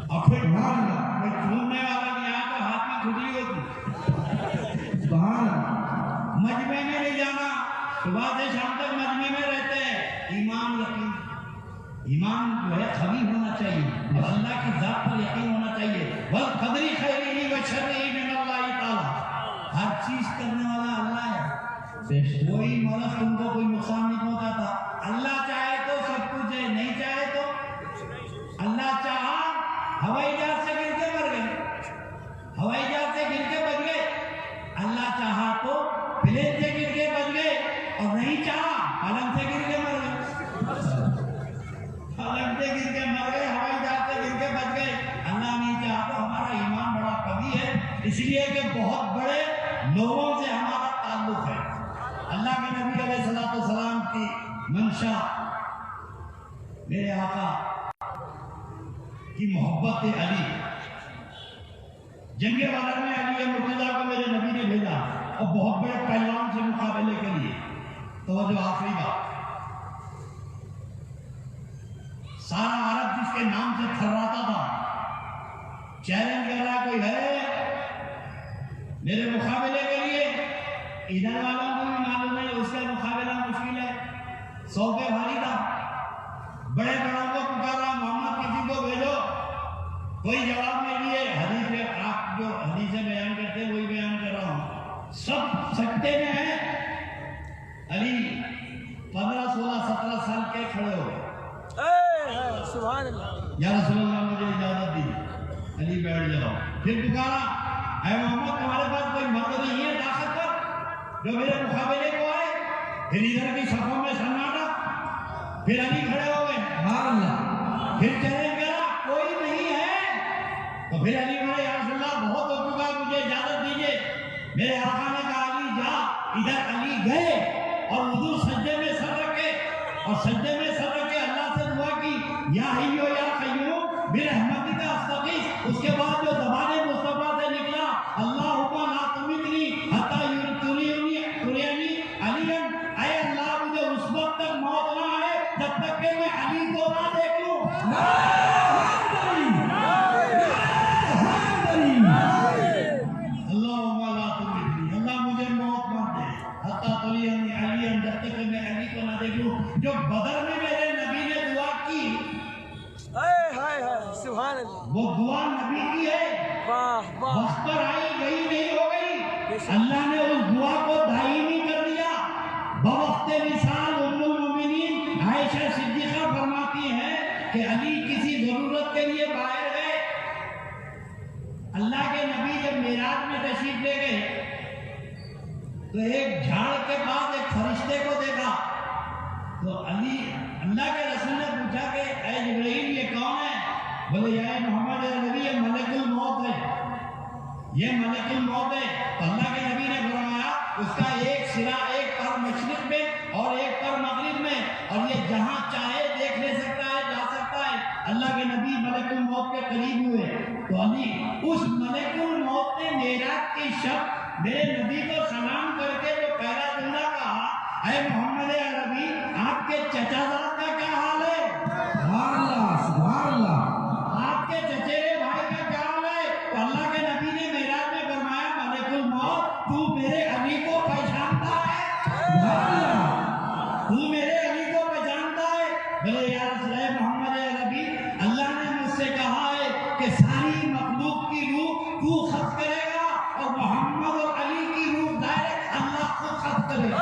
और फिर घूमने वाला भी यहाँ तो हाथ में खुजली होती। मजमे में नहीं जाना, सुबह से शाम तक मजमे में रहते हैं। ईमान यकीन ईमान जो है कवी होना चाहिए और अल्लाह की जात पर यकीन होना चाहिए। वल क़दरी खैरिही व शर्रिही मिनल्लाहि ताला, हर चीज करने वाला अल्लाह है। कोई मरज़ तुमको कोई नुकसान नहीं पहुंचाता। अल्लाह चाहे तो सब कुछ है, नहीं चाहे तो अल्लाह चाहा हवाई जहाज से गिर के मर गए, हवाई जहाज से गिर के बच गए। अल्लाह चाहा तो प्लेन से गिर के बच गए और नहीं चाहा पलंग से गिर के मर गए, पलंग से गिर के मर गए, हवाई जहाज से गिर के बच गए। अल्लाह नहीं चाहा तो हमारा ईमान बड़ा कवी है, इसलिए कि बहुत बड़े लोगों से हमारा ताल्लुक है। अल्लाह के नबी अलैहिस्सलाम की मंशा मेरे आका की मोहब्बत अली, जंगे वाला में अली मुर्तजा को मेरे नबी ने भेजा और बहुत बड़े पहलवान से मुकाबले के लिए। तो वो जो आखिरी बात, सारा अरब जिसके नाम से थर्राता था, चैलेंज कर रहा कोई है मेरे मुकाबले के लिए। इधर वालों को भी मालूम है उसका मुकाबला मुश्किल है, 100 पे भारी था। बड़े बड़ों को पुकारा, मोहम्मद किसी को भेजो, कोई जवाब नहीं दिए। हदीस में आप जो हदीसें बयान करते हैं वही बयान कर रहा हूँ, सब सकते में है। अली 15, 16, 17 साल के खड़े हो गए, सुभान अल्लाह, या रसूलल्लाह मुझे इजाजत दी। अली बैठ जाओ। फिर पुकारा, ऐ मोहम्मद तुम्हारे पास कोई मर्द नहीं है ताकतवर जो मेरे मुकाबले को आए। फिर इधर की सफों में सन्नाटा, फिर अली खड़े हो गए, फिर चैलेंज करा, कोई नहीं है। तो फिर अली बोले, या रसूलल्लाह बहुत हो चुका, मुझे इजाजत दीजिए। मेरे आका ने कहा, अली जा। इधर अली गए और हुजूर सज्जे में सर रखे और सज्जे में सर रखे अल्लाह से दुआ की, या हय्यो या क़य्यूम बिरहमतिका अस्तगीथ। उसके बाद जो ज़बान मुस्तफ़ा से निकला, अल्लाहुम्मा ला तुमितनी हत्ता तुरियनी अलियन, ऐ अल्लाह मुझे उस वक्त तक मौत ना आए जब तक कि मैं अली को ना देख लूं। अल्लाहुम्मा ला तुमितनी, अल्लाह मुझे मौत मत दे, हत्ता तुरियनी अलियन, जब तक कि मैं अली को ना देख लूं। जो बदर में मेरे नबी ने दुआ की, सुभान अल्लाह, वो दुआ नबी की है, वाह वाह, बस पर आई गई नहीं हो गई। अल्लाह ने उस दुआ को दायमी कर दिया। बवक्ते विसाल उम्मुल मोमिनीन आयशा सिद्दीक़ा फरमाती हैं कि अली किसी जरूरत के लिए बाहर गए। अल्लाह के नबी जब मेराज में तशरीफ ले गए तो एक झाड़ के पास एक फरिश्ते को देखा। तो अली, अल्लाह के रसूल ने पूछा कि ऐ जिब्रील ये कौन है? बोले, या मोहम्मद नबी, ये मलकुल मौत है, ये मलकुल मौत है। तो अल्लाह के नबी ने फरमाया, उसका एक सिरा एक पर मशरिक में और एक पर मगरिब में, और ये जहां चाहे देख ले सकता है, जा सकता है। अल्लाह के नबी मलकुल मौत के करीब हुए तो अली, उस मलकुल मौत ने मेराज के शब मेरे नबी को सलाम करके जो पहला जुमला कहा, ऐ मोहम्मद अरबी, आपके चचाजाद का क्या हाल है? आपके चचेरे भाई का क्या हाल है? तो अल्लाह के नबी ने मेराज में फरमाया, मलकुल मौत, तू मेरे अली को पहचानता है? तू मेरे अली को पहचानता है? बोले, या रसूल मोहम्मद अरबी, अल्लाह ने मुझसे कहा है कि सारी मखलूक की रूह तू खत्म करेगा और मोहम्मद और अली की रूह डायरेक्ट अल्लाह खुद खत्म करेगा।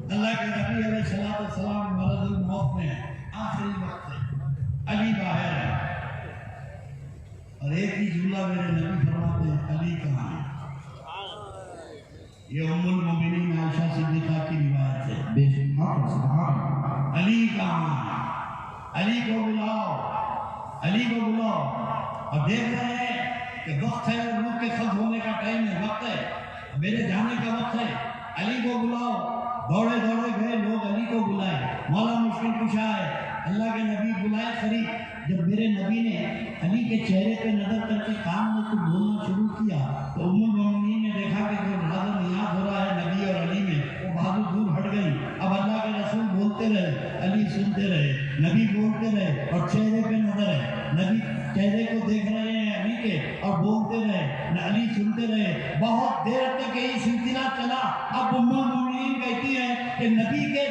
अल्लाह के नबी अलैहिस्सलाम मरज़ुल मौत में आखिरी वक्त है, अली बाहर है और एक ही जुमला मेरे नबी फरमाते हैं, अली कहाँ है? ये उम्मुल मोमिनीन आयशा सिद्दीक़ा की रिवायत है। अली कहाँ है? अली को बुलाओ, अली को बुलाओ। और देख रहे हैं कि वक्त है, रूह के खत्म होने का टाइम है, वक्त है, मेरे जाने का वक्त है। अली को बुलाओ। दौड़े दौड़े गए लोग, अली को बुलाए। मौला मुश्किल कुशा है, अल्लाह के नबी बुलाए करीब। जब मेरे नबी ने अली के चेहरे पे नजर करके कान में कुछ बोलना शुरू किया तो उम्मुल मोमिनीन ने देखा कि जो नाज़ नियाज़ हो रहा है नबी और अली में, वो बाजू दूर हट गई। अब अल्लाह के रसूल बोलते रहे, अली सुनते रहे, नबी बोलते रहे और चेहरे पे नजर है, नबी चेहरे को देख रहे हैं अली के और बोलते रहे, अली सुनते सुनते रहे। बहुत देर तक यही सिलसिला चला। अब उम्मुल मोमिनीन कहती है कि नबी के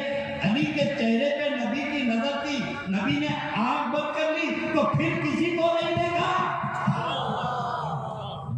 अली के चेहरे पे नबी की नजर थी, नबी ने आंख बंद कर ली तो फिर किसी को नहीं देखा।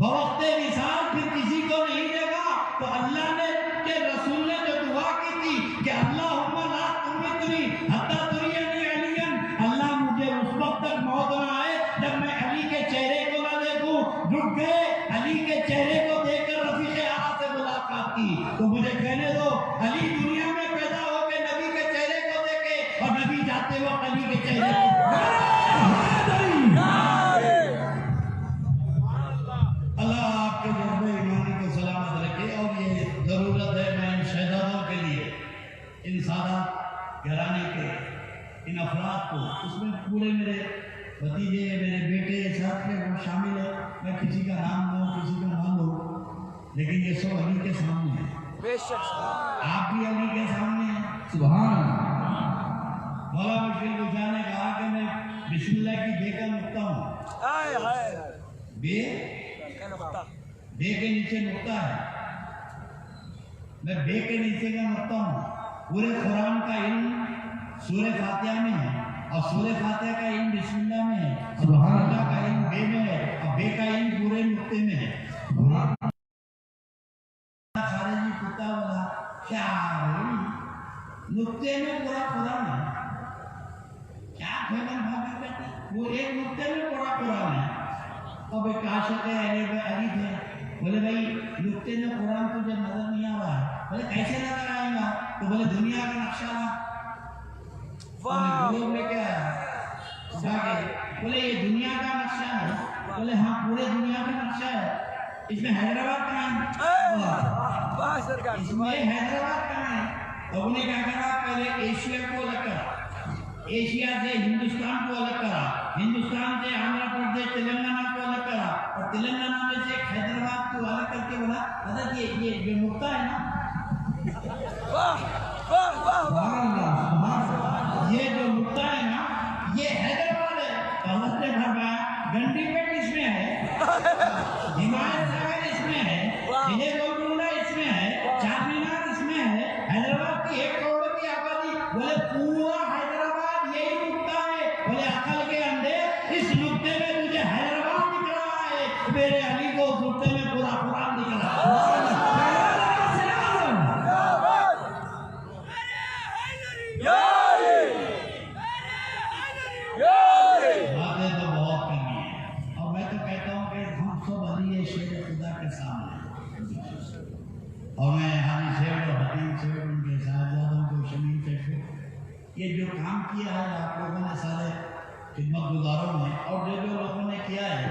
बवक्ते विसाल फिर किसी को नहीं देखा। तो अल्लाह ने के रसूल ने जो दुआ की थी कि अल्लाहुम्मा ला तुमितनी हत्ता तुरियनी अलियन, अल्लाह मुझे उस वक्त तक मौत ना आए जब मैं अली के चेहरे को ना देखूं। रुक गए, अली के चेहरे को देखकर रफीक़े आला से मुलाकात की। तो मुझे कहने दो, अली दुनिया में पैदा होकर नबी के चेहरे को देखे और नबी जाते वक्त अली के चेहरे को। अल्लाह आपके जज्बे ईमानी को सलामत रखे। और ये ज़रूरत है मैं इन शहदादों के लिए, इन सादात घराने के इन अफराद को, उसमें पूरे मेरे भतीजे मेरे बेटे सब के वो शामिल है। मैं किसी का नाम लूँ किसी का नाम लूँ, लेकिन ये सब अली के सामने है। बेशक आप भी अली के सामने हैं। सुभान अल्लाह। मौला मुश्किल कुशा ने कहा कि मैं बिस्मिल्लाह की बे का नुक्ता हूँ। हाय हाय बे क्या नुक्ता? बे के नीचे नुक्ता है, मैं बे के नीचे का नुक्ता हूँ। पूरे कुरान का इल्म सूरह फातिहा में है और सूरह फातिहा का इल्म बिस्मिल्लाह में है, सुभान अल्लाह का इल्म बे में है और बे का इल्म पूरे नुक्ते में है। खारिजी कुत्ता वाला क्या नुक्ते में पूरा कुरान है, क्या फेमन भाभी कहते वो एक नुक्ते में पूरा कुरान है। अब एक आशिक अली थे, बोले भाई नुक्ते में कुरान तुझे नजर नहीं आ रहा है। बोले कैसे नजर आएगा? तो बोले दुनिया का नक्शा ला। वाह में क्या है उठा के बोले ये दुनिया का नक्शा है। बोले हाँ पूरे दुनिया का नक्शा है। इसमें हैदराबाद कहाँ है? वाह सरकार, इसमें हैदराबाद कहाँ है? तो उन्हें क्या करा, पहले एशिया को अलग करा, एशिया से हिंदुस्तान को अलग करा, हिंदुस्तान से आंध्र प्रदेश तेलंगाना को अलग करा और तेलंगाना में से हैदराबाद को अलग करके बोला दादा ये जो नुक्ता है ना, वाह वाह वाह, ये जो नुक्ता है ना ये हैदराबाद है। हजरत ने फरमाया गंडीपेट इसमें है, हिमायत सागर इसमें है, जिले गोलकुंडा इसमें है, चारमीनार इसमें है, हैदराबाद की 1 करोड़ की आबादी। बोले पूरा हैदराबाद यही नुक्ता है। बोले अकल के अंधे, इस नुक्ते में तुझे हैदराबाद दिख रहा है, मेरे अली को उस नुक्ते में पूरा कुरान दिख रहा है। बातें तो बहुत करनी है और मैं तो कहता हूँ कि हम सब अली शेर खुदा के सामने और मैं हाजी शेर और हकीम शेर उनके साहबजादों को शमीम शेर ये जो काम किया है आप लोगों ने सारे खिदमत गुजारों में और जो जो लोगों ने किया है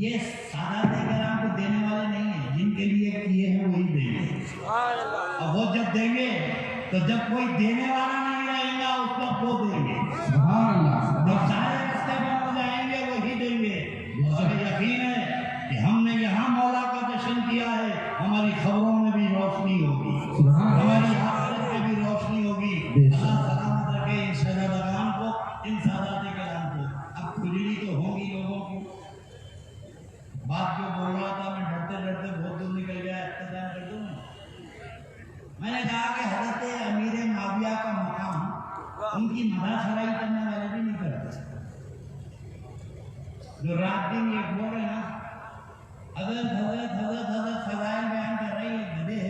ये सादा कराम को देने वाले नहीं है, जिनके लिए किए हैं वही देंगे। और वो जब देंगे तो जब कोई देने वाला नहीं रहेगा उस वक्त वो देंगे। जब सारे रास्ते बंद हो जाएंगे वही देंगे। हमें यकीन है कि हमने यहाँ मौला का जश्न किया है, हमारी खबरों में भी रोशनी होगी, हमारी आखिरत में भी रोशनी होगी। अल्लाह सलामत रखे इन शहदादान को, इन सादात कराम को। अब खुजली तो होगी लोगों को। बात जो बोल रहा था मैं डरते डरते बहुत दूर निकल गया, इख्तिताम कर दूं। मैंने कहा कि हजरत अमीर माविया का मकाम उनकी मदा सराई करने वाले भी नहीं करते। जो रात दिन ये बोल रहे ना हजरत हजरत हजरत हजरत फजाइल बयान कर रहे हैं, गधे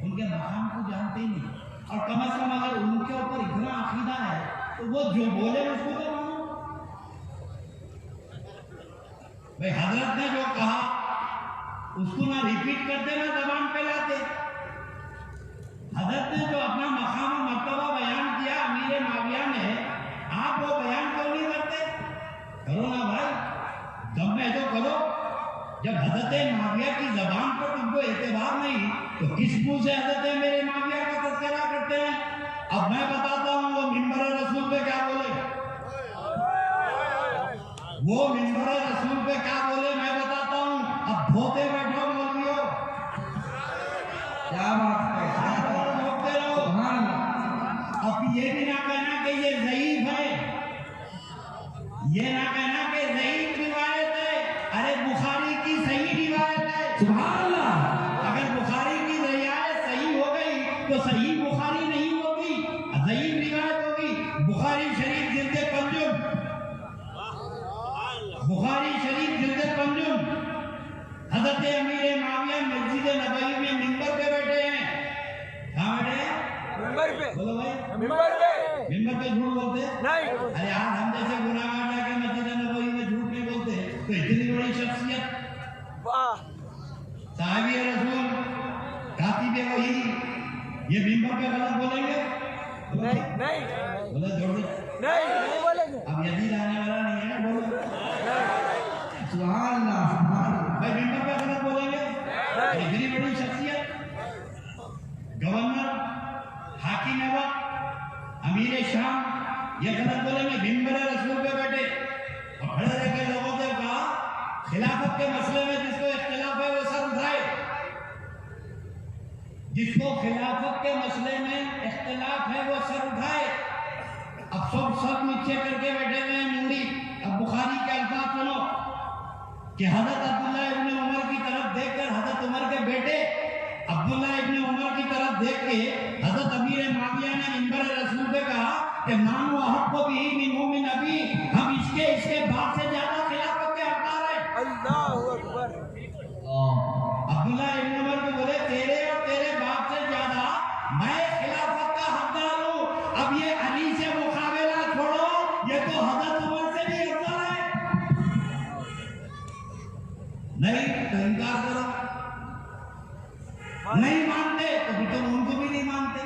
उनके मकाम को जानते ही नहीं। और कम से कम अगर उनके ऊपर इतना अकीदा है तो वो जो बोले उसको तो मानो। भाई हजरत ने जो कहा उसको ना रिपीट करते ना जबान पे लाते। हजरत ने जो अपना मकाम मर्तबा बयान किया अमीर माविया ने, आप वो बयान क्यों नहीं करते? करो ना भाई, जब में तो करो। जब हजरत माविया की जबान पर तुमको एतबार नहीं तो किस मुंह से हजरत मेरे माविया का तस्करा करते हैं? अब मैं बताता हूँ वो मिंबर रसूल पे क्या बोले, वो मिंबर रसूल पे क्या बोले मैं बताता हूँ। अब धोते बैठो मौलवियों, क्या बात है, धोते रहो। अब ये भी ना कहना कि ये ज़ईफ है, ये ना कहना कि ज़ईफ रिवायत है। अरे बुखारी की सही रिवायत है। सुभान अल्लाह। अगर बुखारी की रिवायत सही हो गई तो सही बुखारी नहीं होगी, ज़ईफ रिवायत होगी। बुखारी शरीफ जिल्द पंजुम, बुखारी शरीफ जिल्द पंजुम, हजरत अमीर माविया मस्जिद नबवी में मिंबर पे बैठे हैं। कहाँ बैठे हैं? मिंबर पे। बोलो भाई, मिंबर पे मिंबर पे झूठ बोलते हैं? नहीं। अरे यार, हम जैसे गुनाहगार जाके मस्जिद नबवी में झूठ नहीं बोलते, तो इतनी बड़ी शख्सियत, वाह। साहिबी रसूल, कातिब वही, ये मिंबर पे गलत बोलेंगे? नहीं नहीं बोले जोड़ दे। नहीं बोलेंगे। अब यदि आने वाला नहीं है, बोलो सुभान अल्लाह, सुभान अल्लाह। भाई मिंबर पे गलत बोलेंगे? इतनी बड़ी शख्सियत, गवर्नर, हाकिम वक्त, अमीर शाम, ये गलत बोलेंगे? मिंबर रसूल पे बैठे और खड़े रह के लोगों से कहा खिलाफत के मसले में जिसको इख्तिलाफ है वो सर उठाए, जिसको खिलाफत के मसले में इख्तिलाफ है वो सर उठाए। अब सब सर नीचे करके बैठे हुए हैं मुंडी। अब बुखारी के अल्फाज सुनो कि हजरत अब्दुल्ला इब्न उमर की तरफ देखकर हजरत उमर के बेटे अब्दुल्ला इब्न उमर की तरफ देख के हजरत अमीर माविया ने मिंबर रसूल पे कहा कि मानो हक़ भी मिन मोमिन नबी, हम इसके बाप से ज्यादा खिलाफत के हकदार हैं। अल्लाहु अकबर। अब्दुल्ला इब्न उमर को बोले तेरे और तेरे बाप से ज्यादा मैं खिलाफत का हकदार हूँ। अब ये अली से मुकाबला छोड़ो, ये तो हजरत उमर से भी अफजल है। नहीं तो इनकार करो, नहीं मानते तो फिर तुम उनको भी नहीं मानते।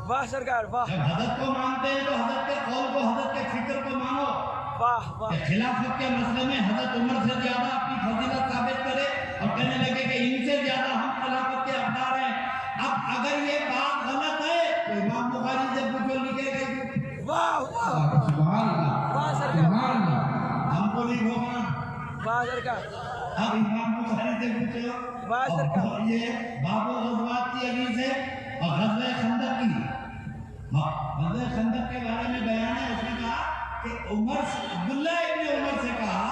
वाह सरकार, वाह जब हजरत को मानते हैं तो हजरत के कौल को, हजरत के फिक्र को मानो। वाह वाह। कि खिलाफत के मसले में हजरत उमर से ज्यादा अपनी फजीलत साबित करे और कहने लगे कि इनसे ज्यादा हम खिलाफत के हकदार हैं। अब अगर ये बात गलत है तो इमाम बुखारी से पूछो, लिखे गए। वाह वाह सुभान अल्लाह, वाह सरकार, सुभान अल्लाह। हमको नहीं भोगना। वाह सरकार, अब इमाम बुखारी से पूछो, वाह सरकार। और ये बाबुल गज़वात की हदीस है और गज़वे खंदक की। गज़वे खंदक के बारे में बयान है, उसने कहा कि अब्दुल्ला इब्न उमर से कहा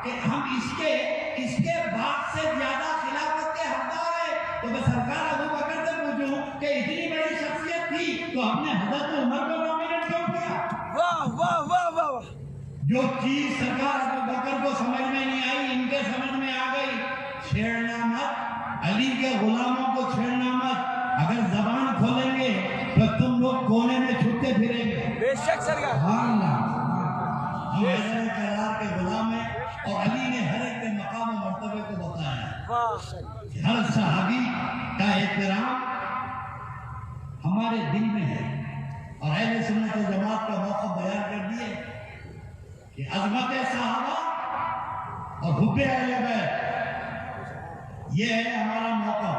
कि हम इसके बाप से ज्यादा खिलाफत के हकदार है। तो मैं सरकार अबू बकर से पूछूं कि इतनी बड़ी शख्सियत थी तो हमने हजरत उमर को नॉमिनेट क्यों किया? वाह वाह वाह वाह। जो चीज सरकार अबू बकर को समझ में नहीं आई, इनके समझ में आ गई। छेड़ना मत, अली के गुलामों को छेड़ना मत। अगर जबान खोलेंगे तो तुम लोग कोने में छुपते फिरेंगे। बेशक सरकार। सुभान अल्लाह। हम हैदर करार के गुलाम हैं और अली ने हर एक के मकाम और मर्तबे को बताया। वाह। हर सहाबी का एहतराम हमारे दिल में है और अहले सुन्नत व जमात का मौका बयान कर दिए कि अज़मत सहाबा और हुब्बे अहले बैत, ये है हमारा मौका।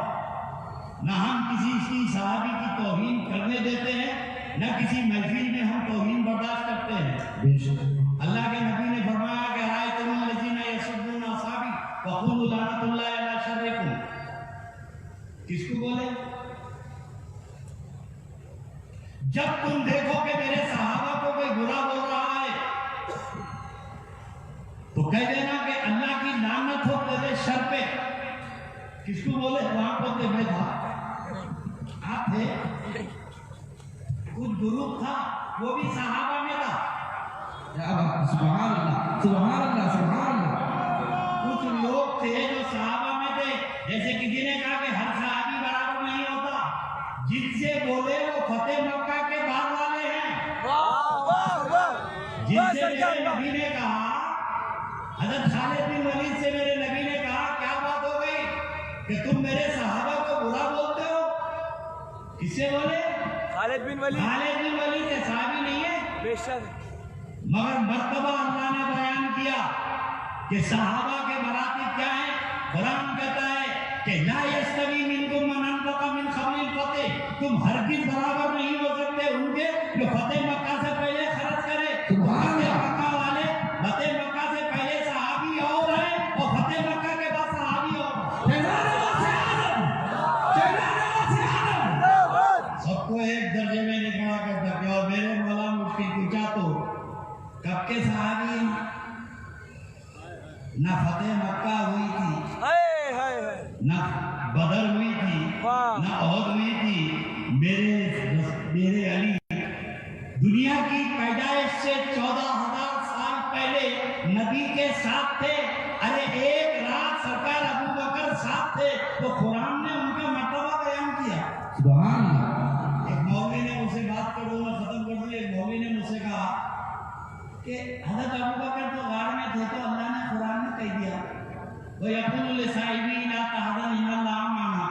न हम किसी सहाबी की तौहीन करने देते हैं, न किसी महफिल में हम तौहीन बर्दाश्त करते हैं। अल्लाह के नबी ने फरमाया कि रायतुम लजीना यसुद्दूना असहाबी वक़ूलू लानतुल्लाहि अला शर्रिकुम। किसको बोले? जब तुम देखो कि मेरे सहाबा को कोई बुरा बोल रहा है तो कह देना कि अल्लाह की लानत हो तेरे शर पे। किसको बोले? वहां पर मैं था, आप थे, कुछ ग्रुप था, वो भी सहाबा में था। सुभान अल्लाह, सुभान अल्लाह, सुभान अल्लाह। कुछ लोग थे जो सहाबा में थे। जैसे किसी ने कहा कि हर सहाबी बराबर नहीं होता, जिनसे बोले वो फतेह मक्का के बाद वाले हैं। वाह वाह वाह। जिनसे मेरे नबी ने कहा, हजरत खालिद बिन वलीद से मेरे नबी ने कहा क्या बात हो गई कि तुम मेरे सहाबा को बुरा बोलते हो? किससे बोले? खालिद बिन वलीद। खालिद बिन वलीद से सहाबी नहीं है, बेशक। मगर मर्तबा अल्लाह ने बयान किया कि सहाबा के मरातिब क्या है। कुरान कहता है कि ला यस्तवी मिनकुम मन अनफका मिन क़ब्लिल फतेह, तुम हरगिज़ बराबर नहीं हो सकते उनके जो फतेह मक्का से पहले खर्च करे। फतेह मक्का वाले फतेह मक्का से पहले सहाबी और हैं और फतेह मक्का के बाद सहाबी और। सबको एक दर्जे में नहीं खड़ा कर सके। और मेरे मौला मुफ्ती पूछा तो कब के सहाबी ना फतेह मक्का हुई थी, हाय हाय हाय। ना बदर हुई थी, वाह। ना ओहद हुई थी। मेरे अली दुनिया की पैदाइश से 14,000 साल पहले नबी के साथ थे। अरे एक रात सरकार अबू बकर साथ थे, तो कुरान ने उनका मर्तबा बयान किया। सुभान अल्लाह। एक मौलवी ने मुझसे बात कर दूंगा, खत्म कर दी। एक मौलवी ने मुझसे कहा कि हज़रत अबू बकर तो गार में थे, तो अल्लाह ने कुरान में कह दिया वो यकुल साहिबी ला तहज़न इन्नल्लाह माना।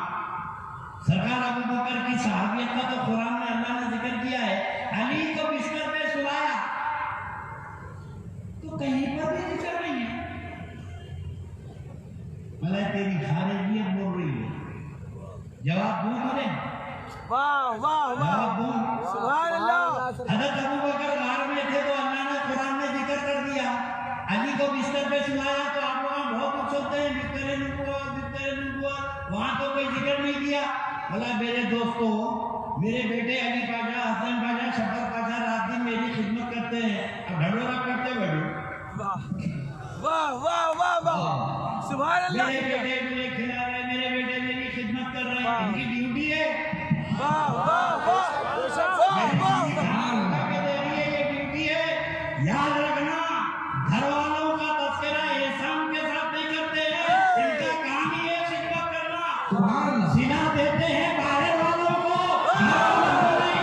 सरकार अबू बकर की सहाबियत का तो कुरान में अल्लाह ने जिक्र किया है। अली को बिस्तर पे सुलाया तो कहीं पर भी जिक्र नहीं है। भला तेरी खारिजियत बोल रही है, जवाब दूं तुझे? वाह वाह वाह जवाब दूं? सुभान अल्लाह। हज़रत अबू बकर गार में थे, तो अल्लाह ने कुरान में जिक्र कर दिया। अली को बिस्तर पे सुलाया, तो आप लोग बहुत कुछ सोचते हैं बिस्तर नुबुव्वत, वहां तो कोई जिक्र नहीं किया। बोला मेरे दोस्तों, मेरे बेटे अली पाशा, हसन पाशा, शफर पाशा रात दिन मेरी खिदमत करते हैं। अब ढंडोरा करते बैठो। वाह वाह वाह वाह सुभान अल्लाह। मेरे बेटे मुझे खिला रहे, मेरे बेटे मेरी खिदमत कर रहे हैं, इनकी ड्यूटी है। वाह वाह वाह वाह वाह। दे रही है, ये ड्यूटी है। याद रखना, घर वालों का तस्करा एहसान के साथ नहीं करते हैं, इनका काम ही है खिदमत करना। सुभान अल्लाह। सिला देते हैं बाहर वालों को, घर वालों को नहीं।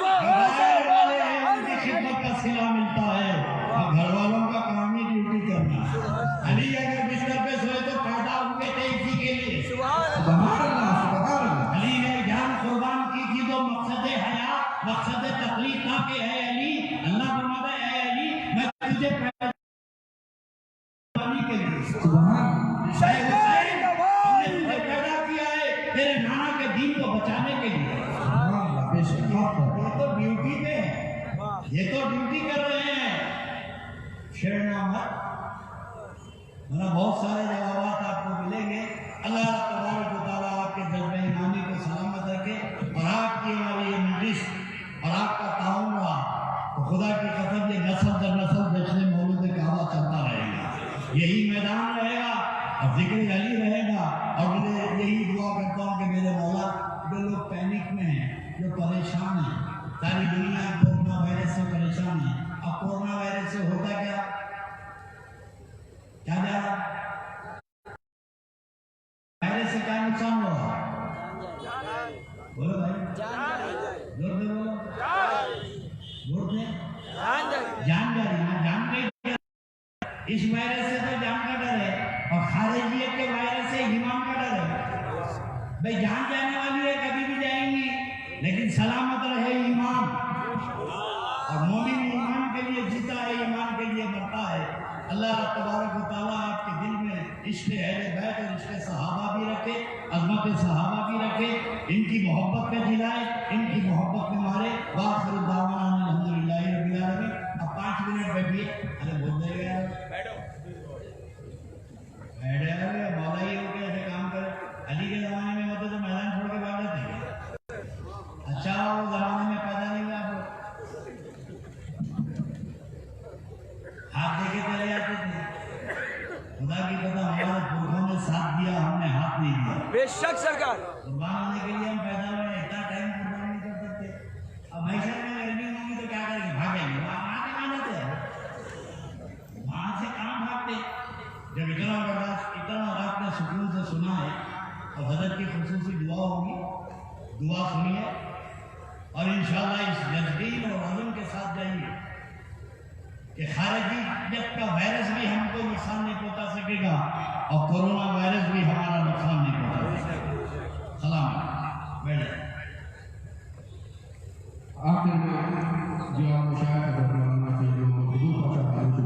बाहर वाले हैं, उनकी खिदमत का सिला मिलता है, और घर वालों का काम ही ड्यूटी करना। अली अगर बिस्तर पे सोए तो पैदा हुए थे इसी के लिए। सुभान अल्लाह। सुभान अल्लाह। अली ने जान कुर्बान की थी, तो मकसद हयात, मकसद तकलीफ था कि है अली, अल्लाह फरमाता है ऐ अली, मैं तुझे पैदा के लिए, सुभान हमने तुझे पैदा किया है तेरे नाना के दीन को बचाने के लिए। अल्लाह। बेशक बात है। ये तो ड्यूटी पे है, ये तो ड्यूटी कर रहे हैं। शेरनामत मतलब बहुत सारे जवाब आपको मिलेंगे। अल्लाह तबारक व तआला आपके जज्बे ईमानी को सलामत रखे, और आपकी हमारी ये मजलिस और आपका ताउन रहा तो खुदा की कसम ये नस्ल दर नस्ल जश्न मौलूद काबा चलता रहेगा, यही मैदान रहेगा और जिक्र अली रहेगा। और मुझे यही दुआ करता हूँ कि मेरे मौला, जो लोग पैनिक में हैं, जो परेशान हैं, सारी दुनिया कोरोना वायरस से परेशान है। अब कोरोना वायरस से होता क्या क्या जा वायरस से क्या नुकसान हुआ? बोलो भाई, जोर से बोलो, जोर से। जान जा रही है, जान का इस वायरस से तो जान का डर है, और खारिजियत के वायरस से ईमान का डर है। भाई जान जाने वाली है, कभी भी जाएंगी, लेकिन सलामत रहे ईमान। और मोमिन ईमान के लिए जीता है, ईमान के लिए मरता है। अल्लाह तबारक व तआला आपके दिल में इश्क़ अहले बैत और इश्क़ सहाबा भी रखे, अज़मत सहाबा भी रखे, इनकी मोहब्बत में जिलाए, इनकी मोहब्बत में मारे। वाखिर दावाना अल्हम्दुलिल्लाहि रब्बिल आलमीन। अब 5 मिनट बैठिए। अरे बोल देगा यार, बैठे मौला ही हो के ऐसे काम करे। अली के ज़माने में होते तो मैदान छोड़ के भाग जाते हैं। अच्छा वो ज़माने में पैदा नहीं हुआ, आप हाथ देके चले जाते थे। खुदा की पता हमारे पुरखों ने साथ दिया, हमने हाथ नहीं दिया। बेशक सरकार। कुर्बान होने के लिए हम पैदा हुए, इतना टाइम कुर्बान नहीं कर सकते। अब मैशर में गर्मी होगी तो क्या करेंगे? भागेंगे। वहाँ से कहाँ जाते हैं? वहाँ से कहाँ भागते? जब इतना बर्दाश्त, इतना आपने सुकून से सुना है, और हज़रत की खुसूसी दुआ होगी, दुआ सुनिए, और इंशाअल्लाह इस जज्बीन और अज़म के साथ जाइए कि खारिजियत का वायरस भी हमको नुकसान नहीं पहुंचा सकेगा, और कोरोना वायरस भी हमारा नुकसान नहीं पहुंचा सकेगा। सलाम बैठ जाए। आखिर में जो मुशाहिद से जो हुजूर पाशा से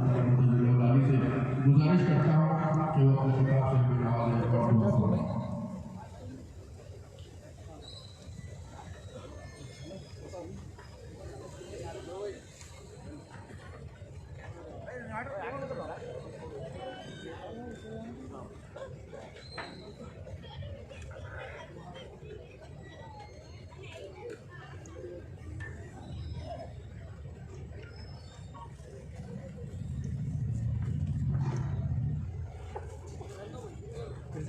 गुजारिश करता हूँ कि वो अपने किताब से भी नवाज़े और दुआ करें।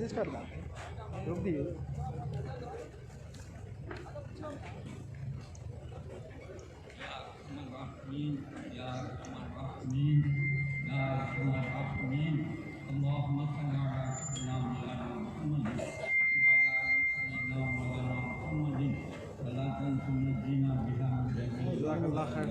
मेसेज करना रोक दिए अल्लाह खैर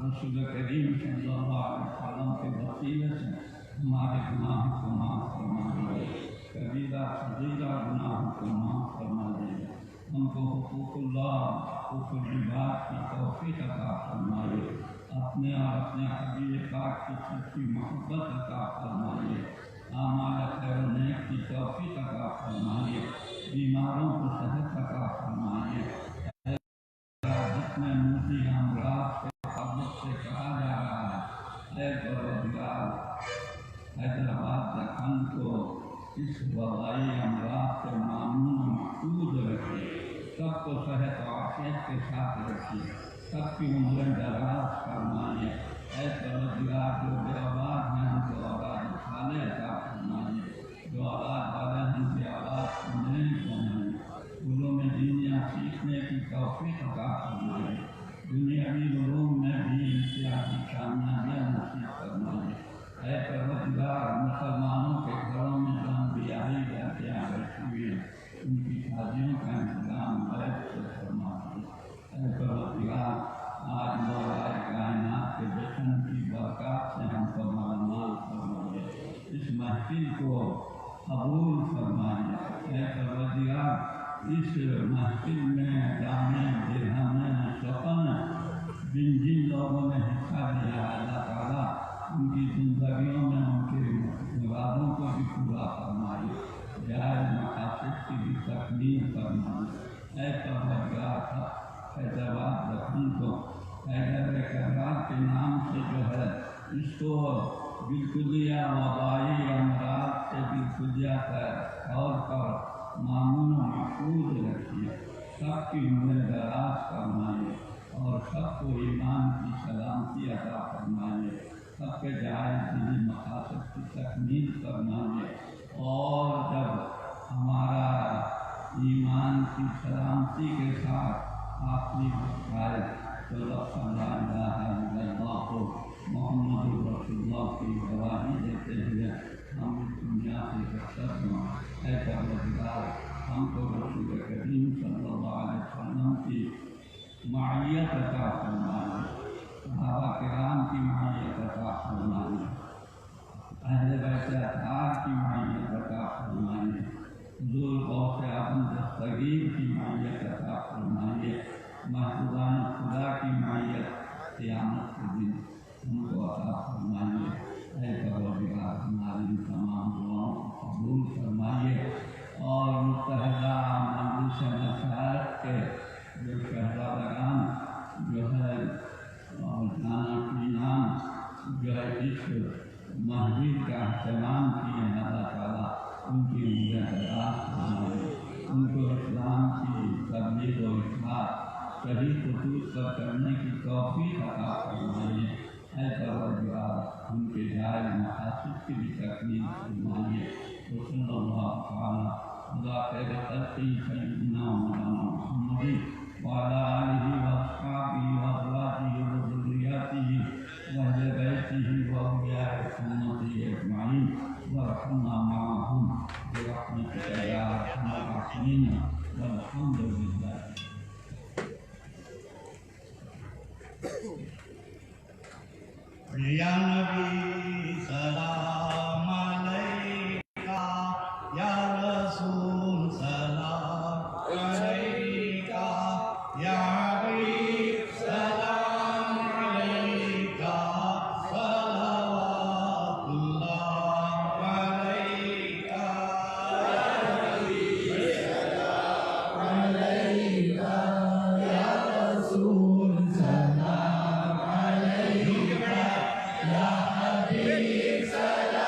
रसूल करीम सल्लल्लाहु अलैहि वसल्लम के वसीले से हमारे गुनाह को माफ़ फरमा दीजिए कबीरा सगीरा गुनाह को माफ़ फरमा दीजिए हमको हुकूकुल्लाह हुकूकुल इबाद की तौफीक अता फरमाइए अपने और अपने हबीब पाक की सच्ची मोहब्बत अता फरमाइए आमाल खैर नेक की तौफीक अता फरमाइए बीमारों को सेहत अता फरमाइए जितने मुझे अमराज से कहा जा रहा है हैदराबाद दखन को इस वबाई अमराज से मामून महफूज रखिए सबको सेहत और आफियत के साथ रखिए सबकी उम्र दराज फरमाइए ऐसे रोजगार जो बेआबाद हैं उनको आबाद खाने अता फरमाइए जो औलाद वाले हैं उनकी औलाद सुनने बनाए, उलों में दीन या सीखने की तौफीक अता फरमाए, दुनियावी उलूम में भी इम्तियाज़ी कामयाबियाँ नसीब फरमाए। ऐ परवरदिगार, मुसलमानों के घरों में जहाँ बियाही लड़कियाँ बैठी हुई हैं, उनकी शादियों का इंतजाम बैठ से फरमाए। ऐ परवरदिगार, आज मौलाए कायनात के जश्न की बरकत से हम पर मालामाल फरमाए, इस महफिल को कबूल फरमाए। ऐ परवरदिगार, इस महफिल में जाने दिरहमें सपन जिन जिन लोगों ने हिस्सा लिया, अल्लाह ताला उनकी जिंदगियों में उनके मुरादों को भी पूरा फरमाए, जायज़ मकासद की भी तकमील फरमाए। ऐ परवरदिगार, फैज़ाबाद रखन को हैदर करार के नाम से जो है इसको बिल्कुलिया वबाई अमराज से बिल्कुलिया तौर पर मामून महफूज रखिए, सबकी उम्र दराज फरमाए और सबको ईमान की सलामती अता फरमाए, सबके जायज़ दिली मकासद की तकमील फरमाए। और जब हमारा ईमान की सलामती के साथ आखिरी वक्त आए तो मोहम्मद रसूलुल्लाह की गवाही देते हुए हम इस दुनिया से रखसत हों। ऐ परवरदिगार, हमको रसूल करीम सल्लल्लाहु अलैहि वसल्लम की माइयत अता फरमाए, सहाबा किराम की माइयत अता फरमाए, अहले बैत अतार की माइयत अता फरमाए, हुज़ूर गौसे आज़म दस्तगीर की माइयत अता फरमाए, महबूबान खुदा की माइयत क़यामत के दिन हमको अता फरमाइए। ऐ परवरदिगार, हमारी तमाम दुआओं को कबूल फरमाइए और मुत्तहदा मजलिस मशाइख के जो शहज़ादागान जो है जाना पीना जो है इस महफिल का एहतमाम किए, अल्लाह ताला उनकी उम्र दराज फरमाए, उनको इस्लाम की तबलीग व इख़लास सही खतूत पर करने की तौफीक अता फरमाइए। ऐ परवरदिगार, उनके जायज़ मकासद की भी तकमील फरमाइए। सल्लल्लाहु तआला अला खैर खल्क़ी सय्यिदना मौलाना मुहम्मद व अला आलिहि व अस्हाबिहि व अज़वाजिहि व ज़ुर्रिय्यतिहि व अहले बैतिहि व औलियाए सुन्नतिहि अजमाइन वरहमना माअहुम बिरहमतिका या अरहमर राहिमीन वल्हम्दुलिल्लाह। या नबी सलाम अलैका, या रसूल सलाम अलैका, या हबीब सलाम अलैका, सलावतुल्लाह अलैका, या नबी सलाम अलैका, या रसूल सलाम अलैका, या हबीब सलाम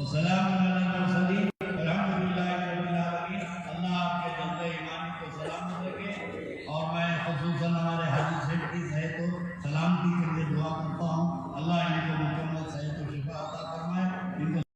वसलाम अलल मुरसलीन अल्हम्दुलिल्लाहि रब्बिल आलमीन। अल्लाह आपके जल्द ईमान को सलामत रखे। और मैं खुसूसन